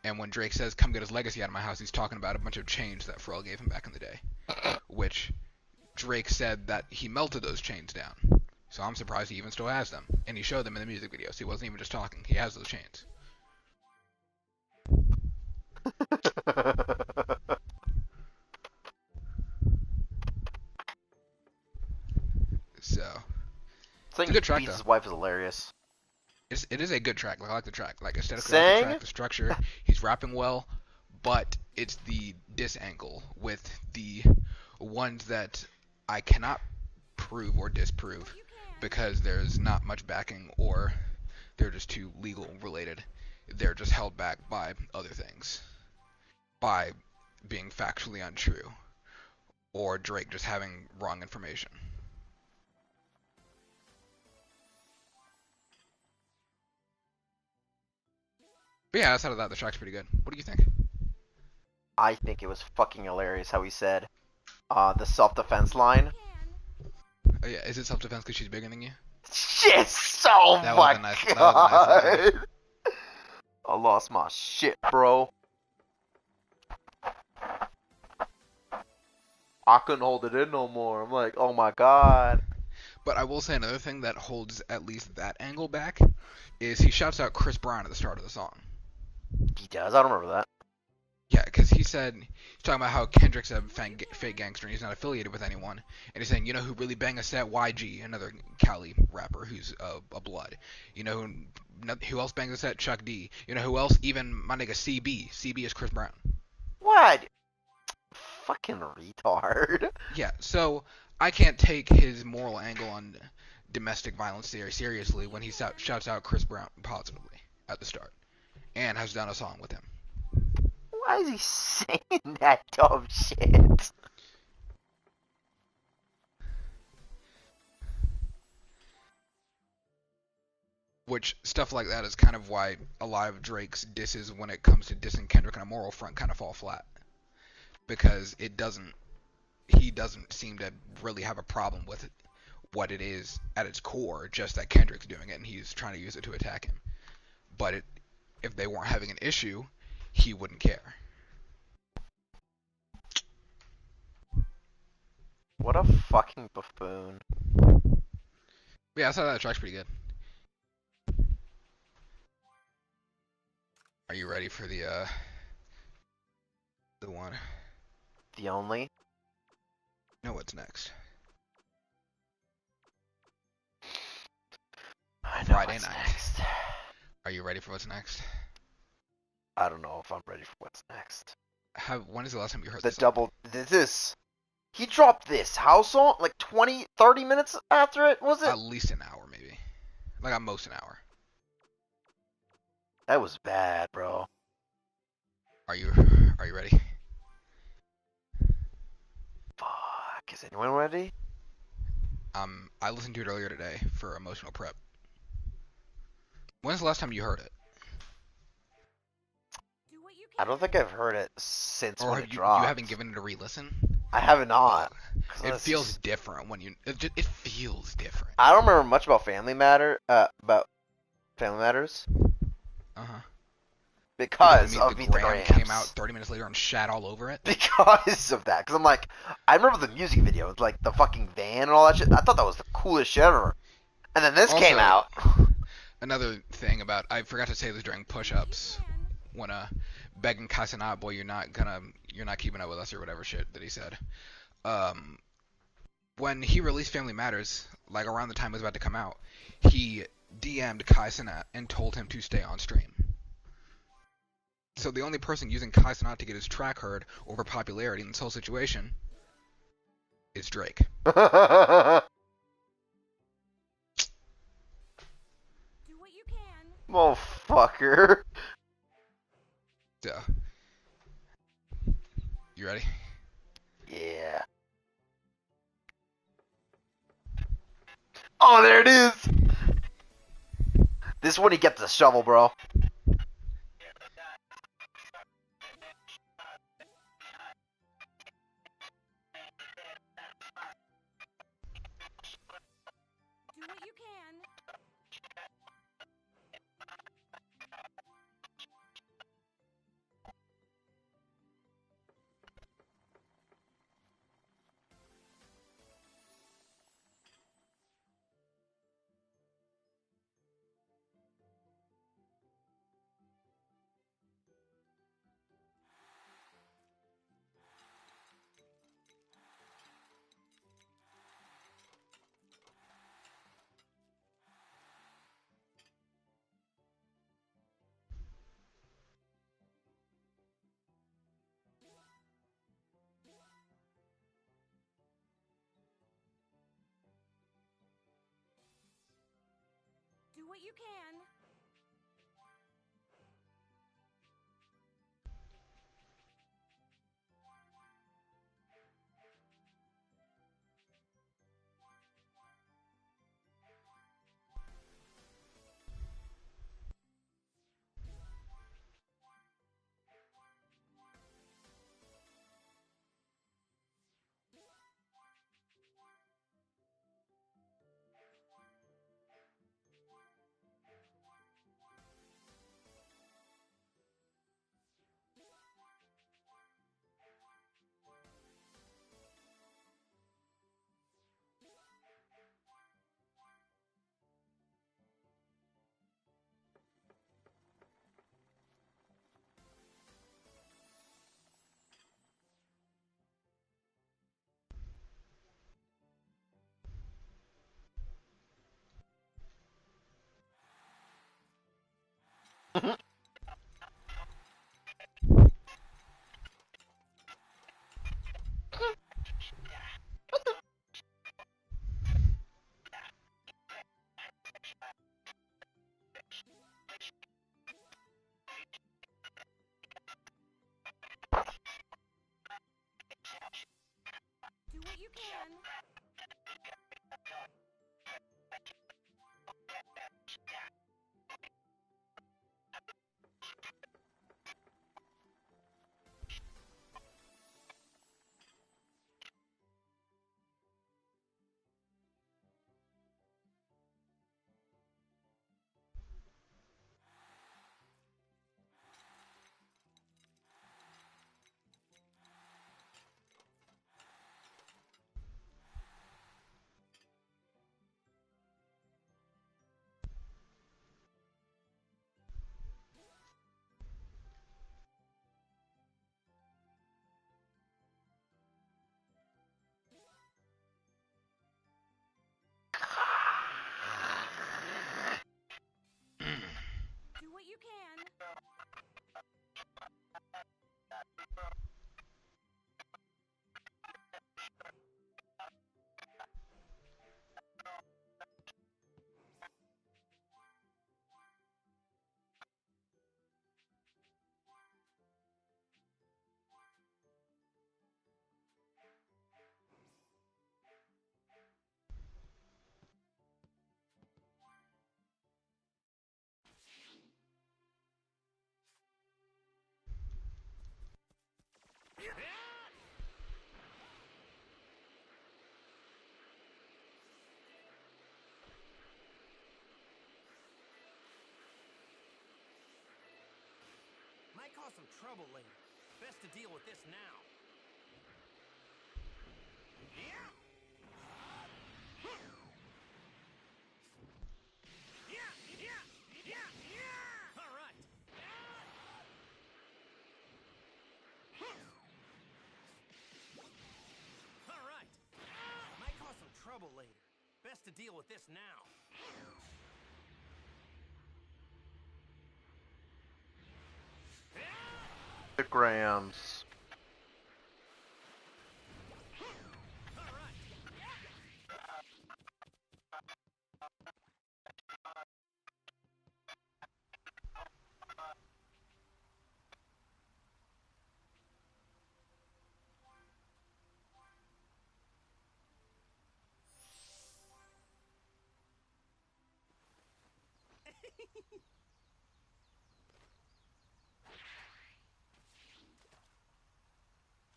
And when Drake says, "Come get his legacy out of my house," he's talking about a bunch of chains that Pharrell gave him back in the day, which Drake said that he melted those chains down. So I'm surprised he even still has them. And he showed them in the music video, so he wasn't even just talking. He has those chains. So Saying it's a good track, beats though. his wife is hilarious. It is a good track. Like, I like the track. Like, aesthetically, I Sang? like the track, the structure. He's rapping well, but it's the diss angle with the ones that I cannot prove or disprove because there's not much backing or they're just too legal related. They're just held back by other things, by being factually untrue, or Drake just having wrong information. But yeah, outside of that, the track's pretty good. What do you think? I think it was fucking hilarious how he said the self-defense line. Oh yeah, is it self-defense because she's bigger than you? Shit, so That my was a nice- god. that was a nice line. I lost my shit, bro. I couldn't hold it in no more. I'm like, oh my god. But I will say another thing that holds at least that angle back is he shouts out Chris Brown at the start of the song. He does? I don't remember that. Yeah, because he's talking about how Kendrick's a fake gangster and he's not affiliated with anyone. And he's saying, you know who really bang a set? YG, another Cali rapper who's a blood. You know who else bangs a set? Chuck D. You know who else? Even my nigga CB. CB is Chris Brown. What? Fucking retard. Yeah, so I can't take his moral angle on domestic violence theory seriously when he shouts out Chris Brown positively at the start and has done a song with him. Why is he saying that dumb shit? Which, stuff like that is kind of why a lot of Drake's disses when it comes to dissing Kendrick on a moral front kind of fall flat. Because he doesn't seem to really have a problem with it, what it is at its core, just that Kendrick's doing it and he's trying to use it to attack him. But if they weren't having an issue, he wouldn't care. What a fucking buffoon. Yeah, I thought that track's pretty good. Are you ready for the one? The only? No, what's next? I know Friday what's night. next. Are you ready for what's next? I don't know if I'm ready for what's next. When is the last time you heard The this? double... This. He dropped this. How long? Like 20, 30 minutes after it, was it? At least an hour, maybe. Like at most an hour. That was bad, bro. Are you ready? Fuck. Is anyone ready? I listened to it earlier today for emotional prep. When's the last time you heard it? Do what you I can. don't think I've heard it since Or when have it you dropped. haven't given it a re-listen? I have not. It feels different when it feels different. I don't remember much about Family Matters. Uh-huh. Because You mean of Meet the Graham Grams. came out 30 minutes later and shat all over it? Because of that. Because I'm like, I remember the music video with like the fucking van and all that shit. I thought that was the coolest shit ever. And then this came Also, out. Another thing about, I forgot to say this during push-ups, when begging Casanat, boy, you're not keeping up with us or whatever shit that he said. When he released Family Matters, like around the time it was about to come out, he DM'd Kai Cenat and told him to stay on stream. So the only person using Kai Cenat to get his track heard over popularity in this whole situation is Drake. Do what you can. Motherfucker. So, you ready? Yeah. Oh, there it is. This is when he gets the shovel, bro. Do what you can. what you can. Do what you can. Do what you can. Might cause some trouble later. Best to deal with this now. Yeah! Yeah! Yeah! Yeah! Yeah! All right. All right. Might cause some trouble later. Best to deal with this now. The grams.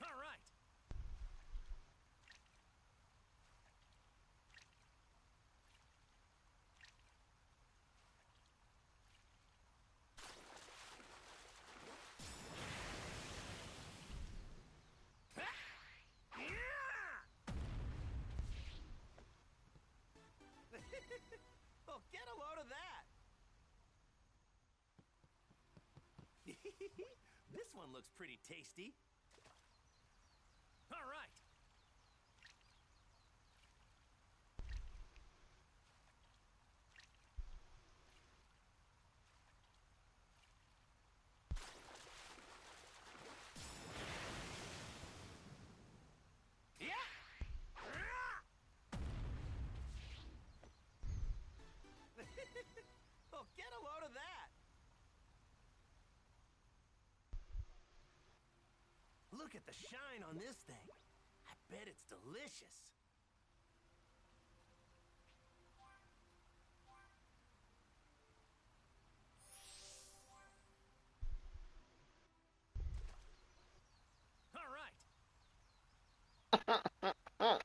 All right. Oh, get a load of that! This one looks pretty tasty. All right. Yeah! Look at the shine on this thing. I bet it's delicious. All right.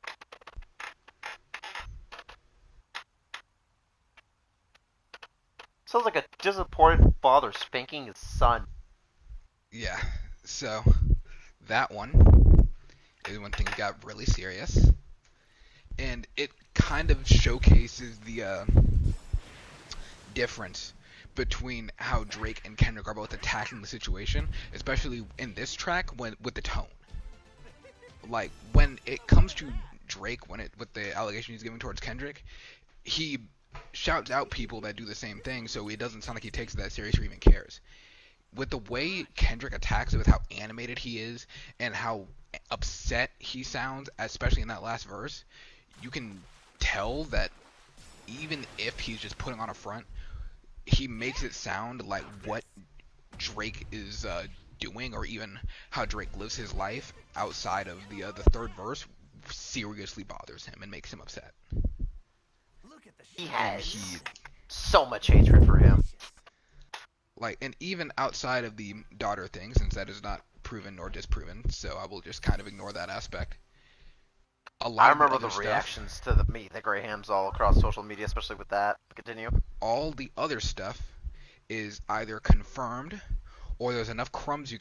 Sounds like a disappointed father spanking his son. Yeah, so that one is when things got really serious. And it kind of showcases the difference between how Drake and Kendrick are both attacking the situation, especially in this track with the tone. Like, when it comes to Drake, with the allegation he's giving towards Kendrick, he shouts out people that do the same thing, so it doesn't sound like he takes it that serious or even cares. With the way Kendrick attacks it, with how animated he is and how upset he sounds, especially in that last verse, you can tell that even if he's just putting on a front, he makes it sound like what Drake is doing, or even how Drake lives his life outside of the third verse, seriously bothers him and makes him upset. He has so much hatred for him. Like, and even outside of the daughter thing, since that is not proven nor disproven, so I will just kind of ignore that aspect. I remember the reactions to the Grahams all across social media, especially with that. Continue. All the other stuff is either confirmed, or there's enough crumbs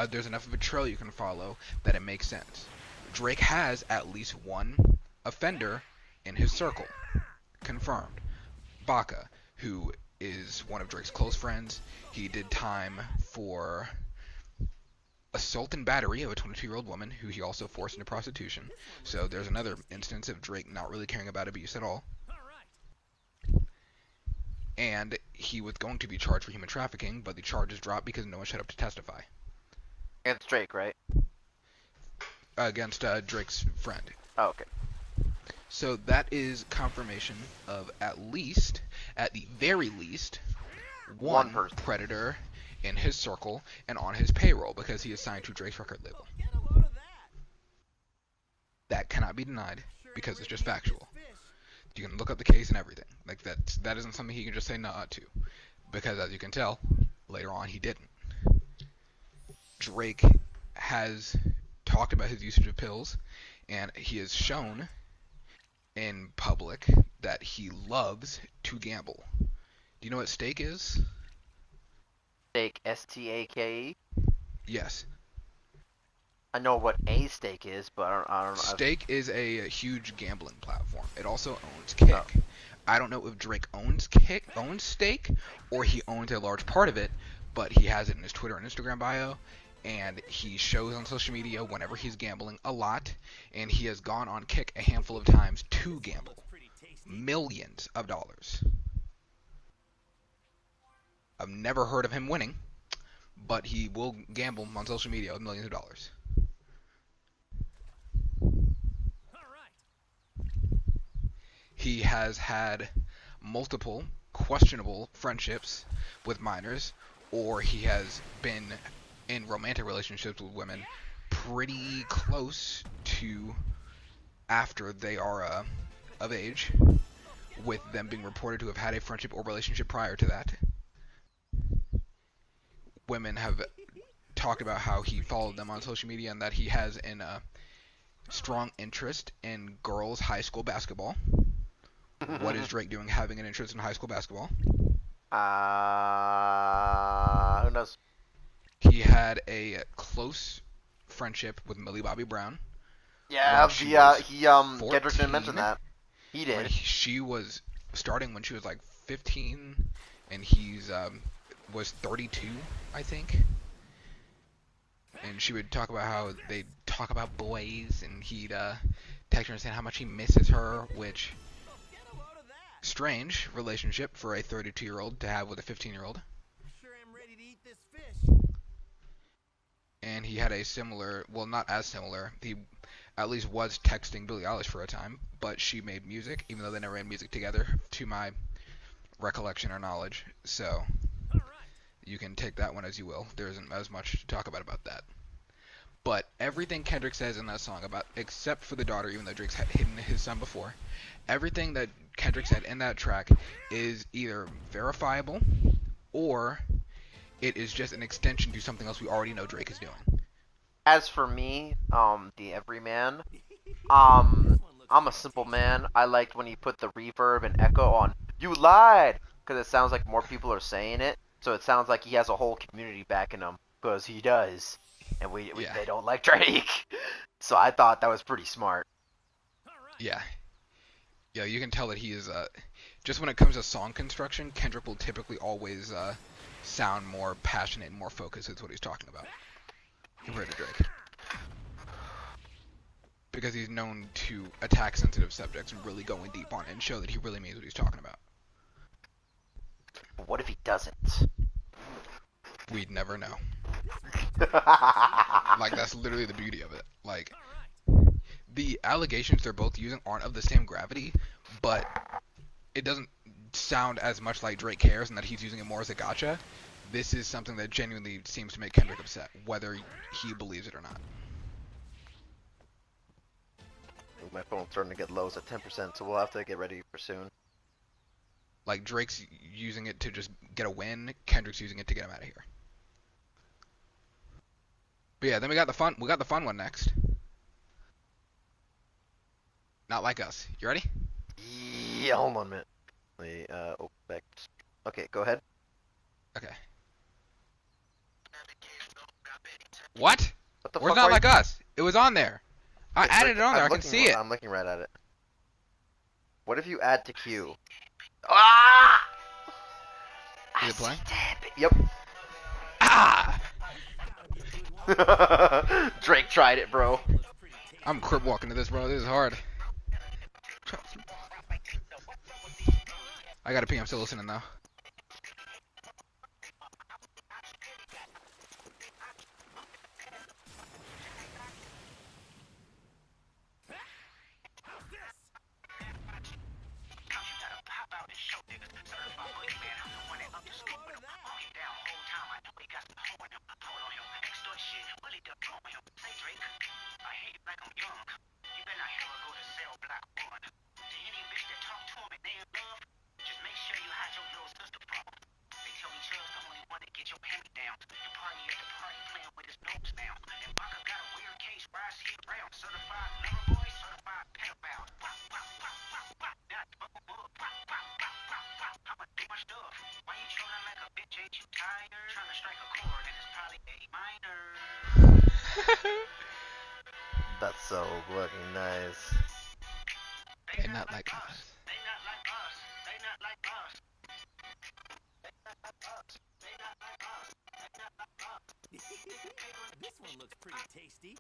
there's enough of a trail you can follow that it makes sense. Drake has at least one offender in his circle. Confirmed. Baka, who is one of Drake's close friends. He did time for assault and battery of a 22-year-old woman who he also forced into prostitution. So there's another instance of Drake not really caring about abuse at all. And he was going to be charged for human trafficking, but the charges dropped because no one showed up to testify. Against Drake, right? Against Drake's friend. Oh, okay. So that is confirmation of at the very least, one predator in his circle and on his payroll, because he is signed to Drake's record label. That cannot be denied because it's just factual. You can look up the case and everything. Like, that isn't something he can just say nah to, because as you can tell, later on he didn't. Drake has talked about his usage of pills, and he has shown in public that he loves to gamble. Do you know what stake is? Stake, S-T-A-K-E? Yes. I know what a stake is, but I don't know. Stake is a huge gambling platform. It also owns Kick. Oh. I don't know if Drake owns Stake, or he owns a large part of it, but he has it in his Twitter and Instagram bio, and he shows on social media whenever he's gambling a lot, and he has gone on Kick a handful of times to gamble. Millions of dollars. I've never heard of him winning, but he will gamble on social media with millions of dollars. He has had multiple questionable friendships with minors, or he has been in romantic relationships with women pretty close to after they are of age, with them being reported to have had a friendship or relationship prior to that. Women have talked about how he followed them on social media and that he has a strong interest in girls' high school basketball. What is Drake doing having an interest in high school basketball? Who knows? He had a close friendship with Millie Bobby Brown. Yeah, Kendrick didn't mention that. He did. She was starting when she was like 15, and he's was 32, I think. And she would talk about how they talk about boys, and he'd text her and say how much he misses her, which strange relationship for a 32-year-old to have with a 15-year-old. Sure am ready to eat this fish. And he had a similar, well, not as similar, he at least was texting Billie Eilish for a time, but she made music, even though they never made music together, to my recollection or knowledge. So you can take that one as you will. There isn't as much to talk about that. But everything Kendrick says in that song about, except for the daughter, even though Drake's hidden his son before, everything that Kendrick said in that track is either verifiable or it is just an extension to something else we already know Drake is doing. As for me, the Everyman, I'm a simple man. I liked when he put the reverb and echo on "You lied," because it sounds like more people are saying it, so it sounds like he has a whole community backing him, because he does, and Yeah. they don't like Drake. So I thought that was pretty smart. Yeah. Yeah, you can tell that he is, just when it comes to song construction, Kendrick will typically always sound more passionate and more focused with what he's talking about compared to Drake. Because he's known to attack sensitive subjects and really go in deep on it and show that he really means what he's talking about. But what if he doesn't? We'd never know. Like, that's literally the beauty of it. Like, the allegations they're both using aren't of the same gravity, but it doesn't sound as much like Drake cares and that he's using it more as a gotcha. This is something that genuinely seems to make Kendrick upset, whether he believes it or not. My phone's starting to get low. It's at 10%, so we'll have to get ready for soon. Like, Drake's using it to just get a win, Kendrick's using it to get him out of here. But yeah, then we got the fun one next. Not Like Us. You ready? Yeah, hold on a minute. Let me open back. Okay, go ahead. Okay. What? What the Where's fuck Not are Like you? Us? It was on there. I It's added it on there. I can looking- see it. I'm looking right at it. What if you add to queue? Ah! Is it playing? Yep. Ah! Drake tried it, bro. I'm crip walking to this, bro. This is hard. I gotta pee. I'm still listening though. That's so fucking nice. They not like us. This one looks pretty tasty.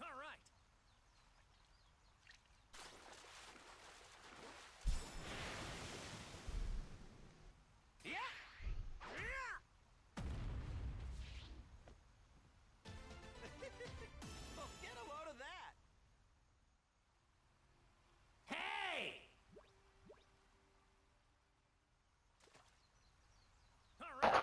All right. Yeah. Oh, get a load of that. Hey! All right.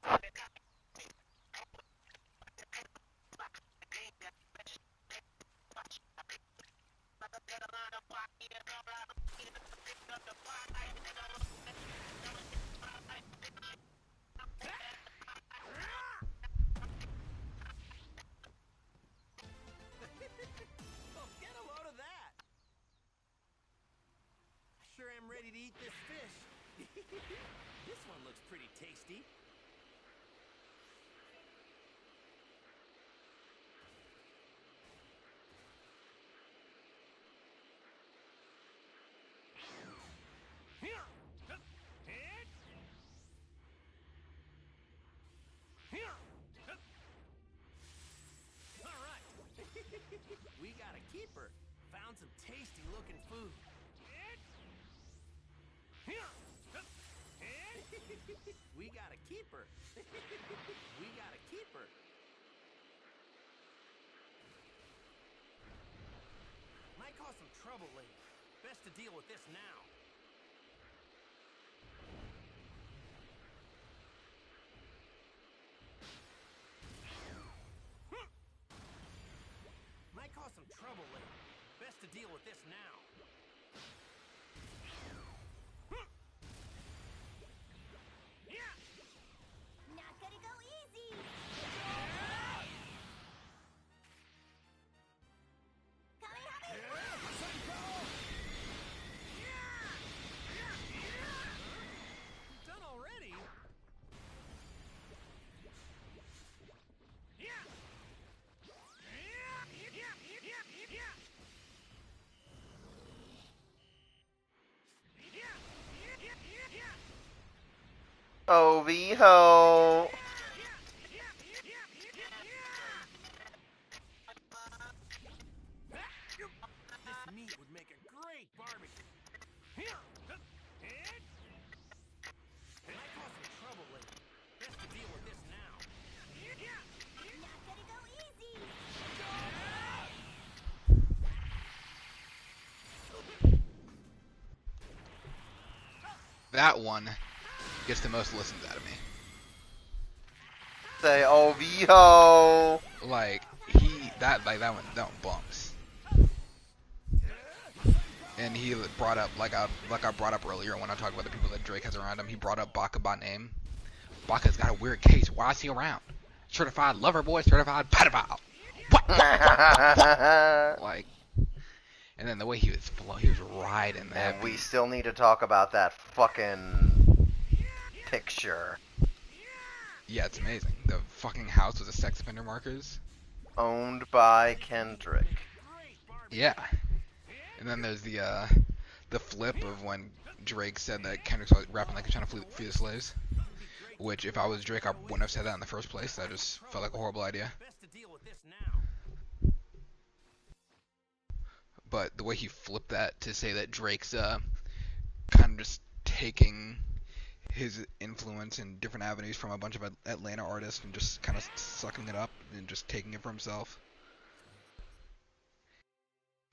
Oh, get a load of that. I sure am ready to eat this fish. This one looks pretty tasty. All right. We got a keeper. Found some tasty looking food. We got a keeper. Might cause some trouble later. Best to deal with this now. Might cause some trouble later. Best to deal with this now. Not gonna go easy. Done already? OV-ho! This meat would make a great barbecue. Might cause some trouble later. Best to deal with this now. Not gonna go easy. That one gets the most listens out of me. Say OV-ho! Like that one bumps. And he brought up like I brought up earlier when I talked about the people that Drake has around him. He brought up Baka by name. Baka's got a weird case. Why is he around? Certified lover boy, certified pedophile. What? Like, and then the way he was riding that. And we still need to talk about that fucking picture. Yeah, it's amazing. The fucking house with the sex offender markers. Owned by Kendrick. Yeah. And then there's the flip of when Drake said that Kendrick was rapping like he's trying to free the slaves. Which, if I was Drake, I wouldn't have said that in the first place. That just felt like a horrible idea. Best to deal with this now. But the way he flipped that to say that Drake's kind of just taking his influence in different avenues from a bunch of Atlanta artists and just kind of sucking it up and just taking it for himself.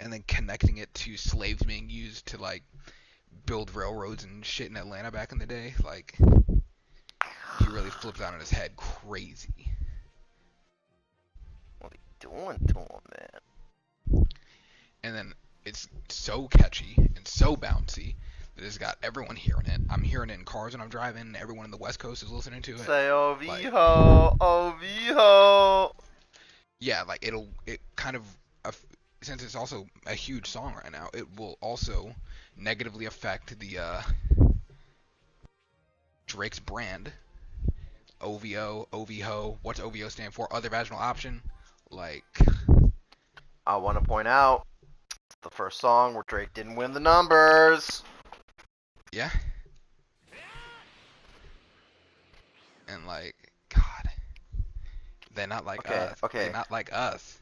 And then connecting it to slaves being used to, like, build railroads and shit in Atlanta back in the day. Like, he really flipped out on his head crazy. What are you doing to him, man? And then it's so catchy and so bouncy that it's got everyone hearing it. I'm hearing it in cars when I'm driving, and everyone in the West Coast is listening to it. Say OV-ho! OV-ho! Yeah, like, it kind of, since it's also a huge song right now, it will also negatively affect the Drake's brand. OVO, OVHO, what's OVO stand for? Other vaginal option. Like, I want to point out, it's the first song where Drake didn't win the numbers. yeah. And like, God, they're not like us. Okay. They're not like us.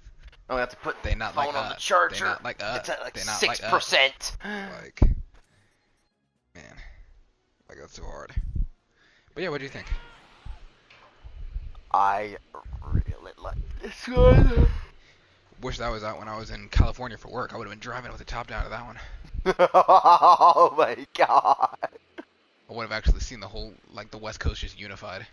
I'm gonna have to put They not phone like on us. the charger. They not like us. It's at like They not like 6%. Like, man, like that's so hard. But yeah, what do you think? I really like this one. Wish that was out when I was in California for work. I would have been driving with the top down to that one. Oh my god. I would have actually seen the whole, like, the West Coast just unified.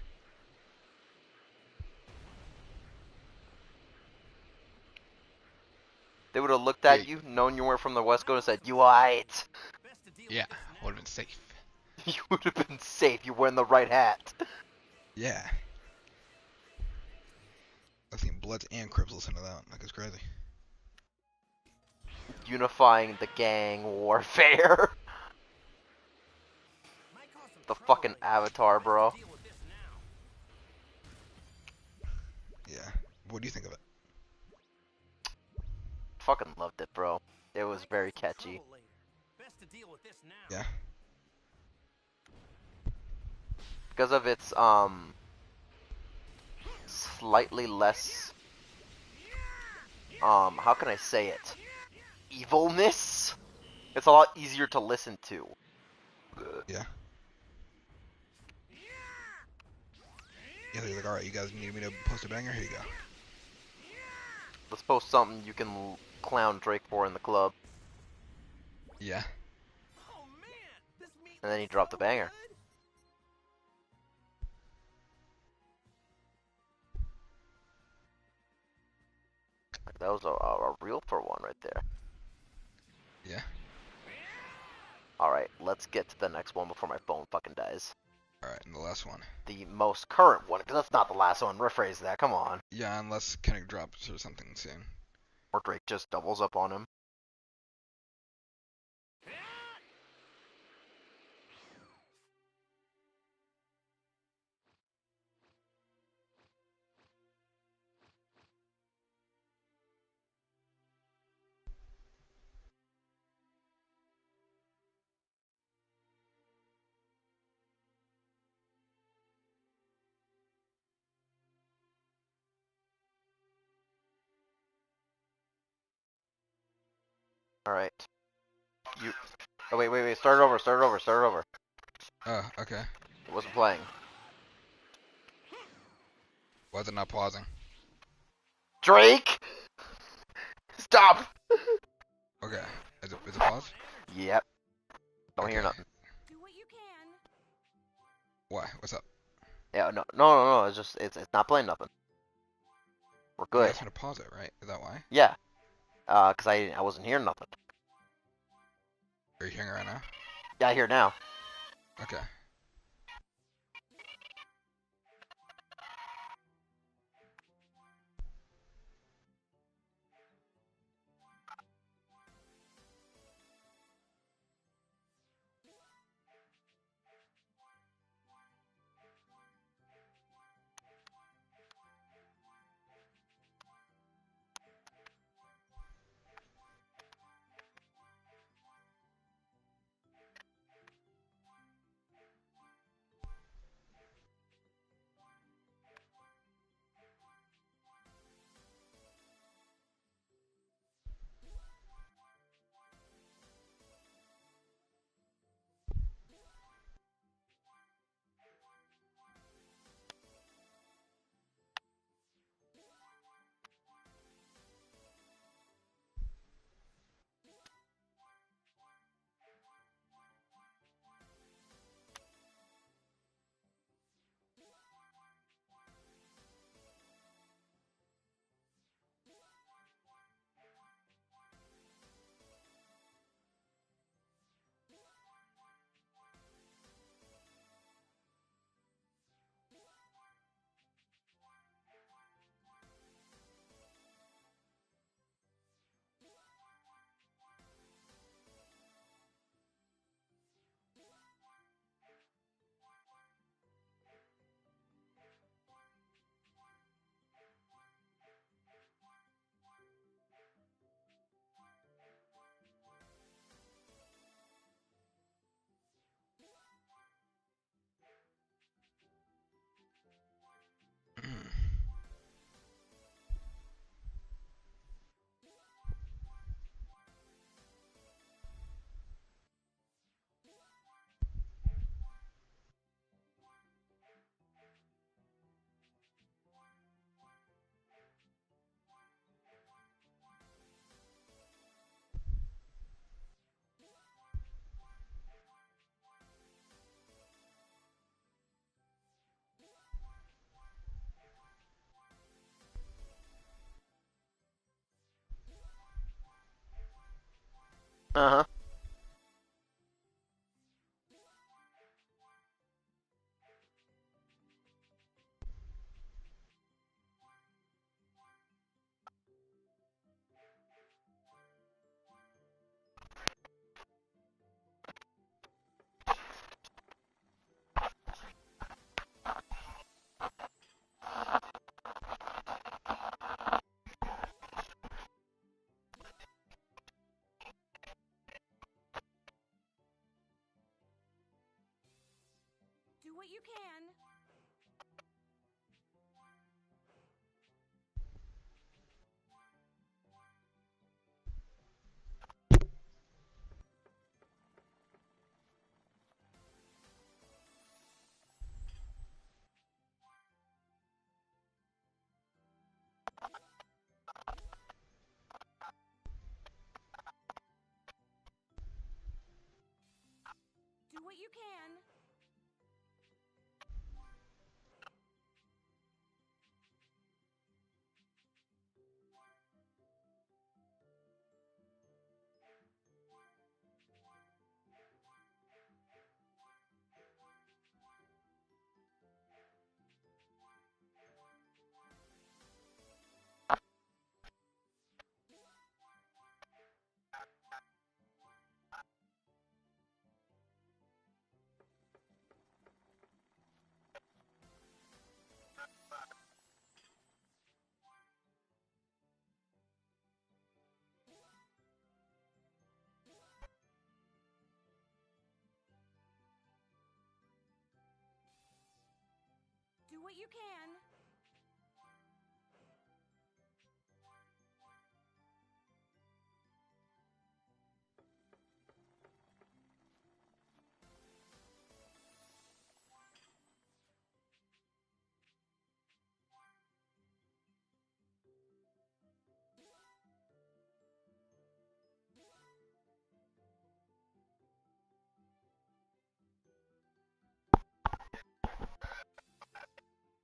They would have looked at you, known you were from the West Coast, and said, "You alright." Best to deal Yeah, with this now. would have been safe. You would have been safe. You're wearing the right hat. Yeah. I've seen Bloods and Crips listen to that. Like, it's crazy. Unifying the gang warfare. Might cause some The trouble fucking later. Avatar, Best to bro. deal with this now. Yeah. What do you think of it? Fucking loved it, bro. It was Might very cause some catchy. trouble later. Best to deal with this now. Yeah. Because of its slightly less how can I say it? Evilness? It's a lot easier to listen to. Yeah. Yeah, they're like, alright, you guys need me to post a banger? Here you go. Let's post something you can clown Drake for in the club. Yeah. Oh man, this meat And then he looks dropped so the banger. good. That was a real for one right there. Yeah. Alright, let's get to the next one before my phone fucking dies. Alright, and the last one. The most current one, because that's not the last one. Rephrase that, come on. Yeah, unless Kendrick drops or something soon. Or Drake just doubles up on him. Alright. You. Oh, wait. Start it over. Oh, okay. It wasn't playing. Why is it not pausing? Drake! Stop! Okay. Is it paused? Yep. Don't hear Okay. nothing. Do what you can. Why? What's up? Yeah, no. It's just, it's not playing nothing. We're You good. asked me to pause it, right? Is that why? Yeah. Cause I wasn't hearing nothing. Are you hearing it right now? Yeah, I hear it now. Okay. Uh-huh. Do what you can. what you can. Do what you can.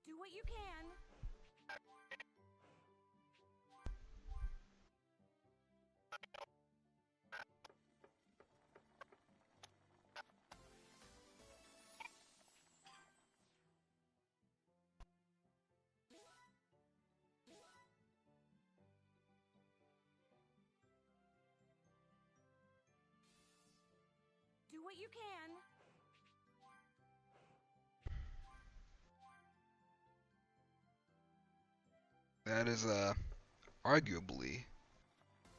Do what you can. Do what you can. That is arguably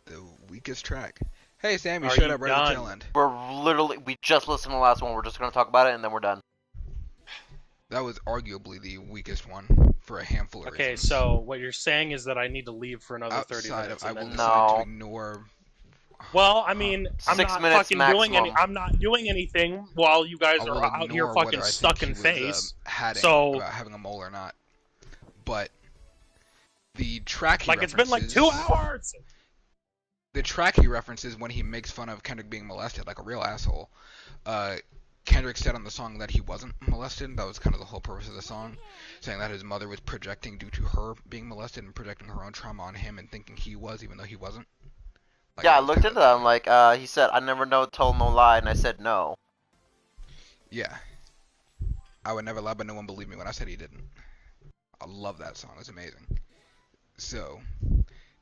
the weakest track. Hey Sam, you Are showed you up right at the done? tail end. We just listened to the last one. We're just gonna talk about it and then we're done. That was arguably the weakest one for a handful of Okay, reasons. so what you're saying is that I need to leave for another 30 Outside minutes. of, I and will then- decide No. to ignore. Well, I mean, I'm 6 not minutes fucking doing any. maximum. I'm not doing anything while you guys I are will out here ignore fucking whether I stuck think in he was, face. hatting So- about having a mole or not. But the track he Like it's been like references- 2 hours. The track he references when he makes fun of Kendrick being molested like a real asshole. Kendrick said on the song that he wasn't molested. That was kind of the whole purpose of the song, saying that his mother was projecting due to her being molested and projecting her own trauma on him and thinking he was, even though he wasn't. Like, Yeah, I that was looked kind into that. I'm like, he said, I never know, told no lie, and I said no. Yeah. I would never lie, but no one believed me when I said he didn't. I love that song. It's amazing. So,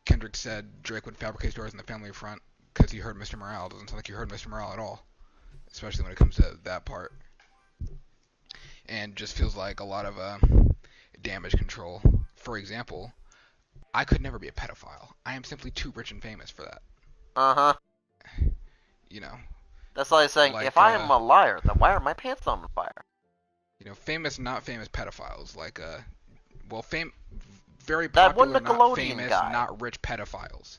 Kendrick said Drake would fabricate stories in the family front because he heard Mr. Morale. Doesn't sound like you heard Mr. Morale at all, especially when it comes to that part. And just feels like a lot of damage control. For example, I could never be a pedophile. I am simply too rich and famous for that. Uh-huh. You know, That's like saying, Like, if I am a liar, then why are my pants on fire? famous, not famous pedophiles. Like, very That one popular, not Nickelodeon famous, guy. not rich pedophiles.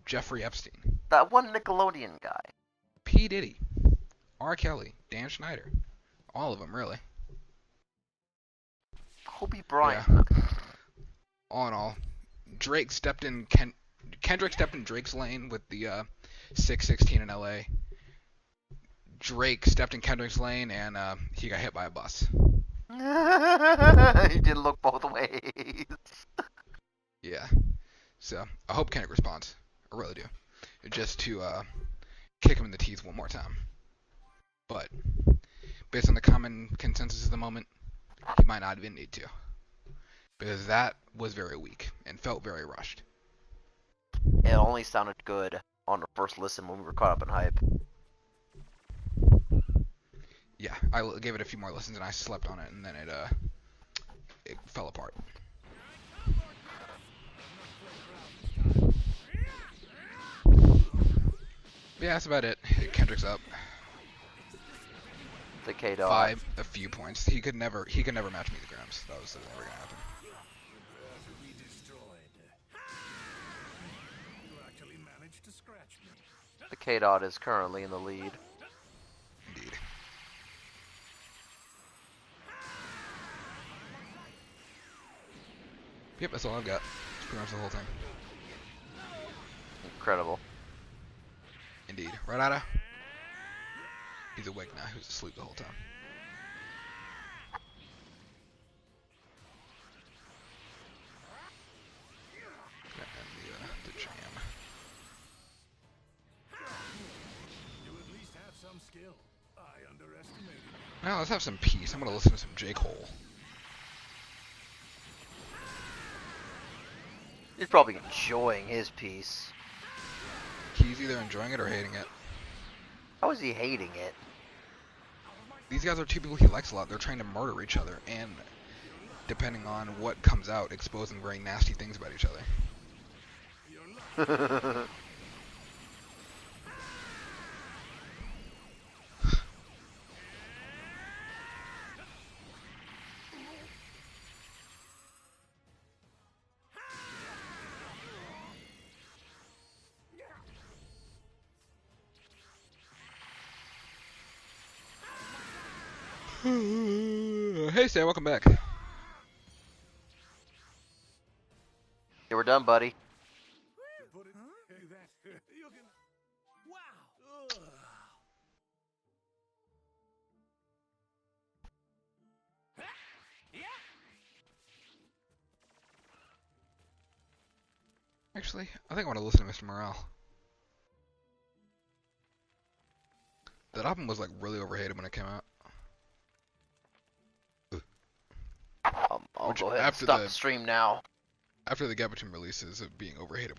Jeffrey Epstein, That one Nickelodeon guy. P. Diddy, R. Kelly, Dan Schneider. All of them, really. Kobe Bryant. Yeah. All in all, Drake stepped in Kendrick stepped in Drake's lane with the 616 in LA. Drake stepped in Kendrick's lane and he got hit by a bus. He did look both ways. Yeah. So I hope Kendrick responds. I really do. Just to kick him in the teeth one more time. But based on the common consensus of the moment, he might not even need to. Because that was very weak and felt very rushed. It only sounded good on the first listen when we were caught up in hype. Yeah, I gave it a few more listens and I slept on it and then it fell apart. Yeah, that's about it. Kendrick's up. The K-Dog. 5, a few points. He could never match me the grams. That was never gonna happen. The K-Dot is currently in the lead. Indeed. Yep, that's all I've got. That's pretty much the whole thing. Incredible. Indeed. Right, Ada? He's awake now. He was asleep the whole time. Gonna end the jam. You at least have some skill. I underestimated you. Now let's have some peace. I'm gonna listen to some J. Cole. He's probably enjoying his piece. He's either enjoying it or hating it. How is he hating it? These guys are two people he likes a lot. They're trying to murder each other, and depending on what comes out, exposing very nasty things about each other. Hey Sam, welcome back. Yeah, we're done, buddy. Put it. Hey, that. You can. Wow. Ugh. Actually, I think I want to listen to Mr. Morale. That album was like really overhated when it came out. I'll Which go ahead and after stop the- the stream now. After the Gabaton releases of being overhated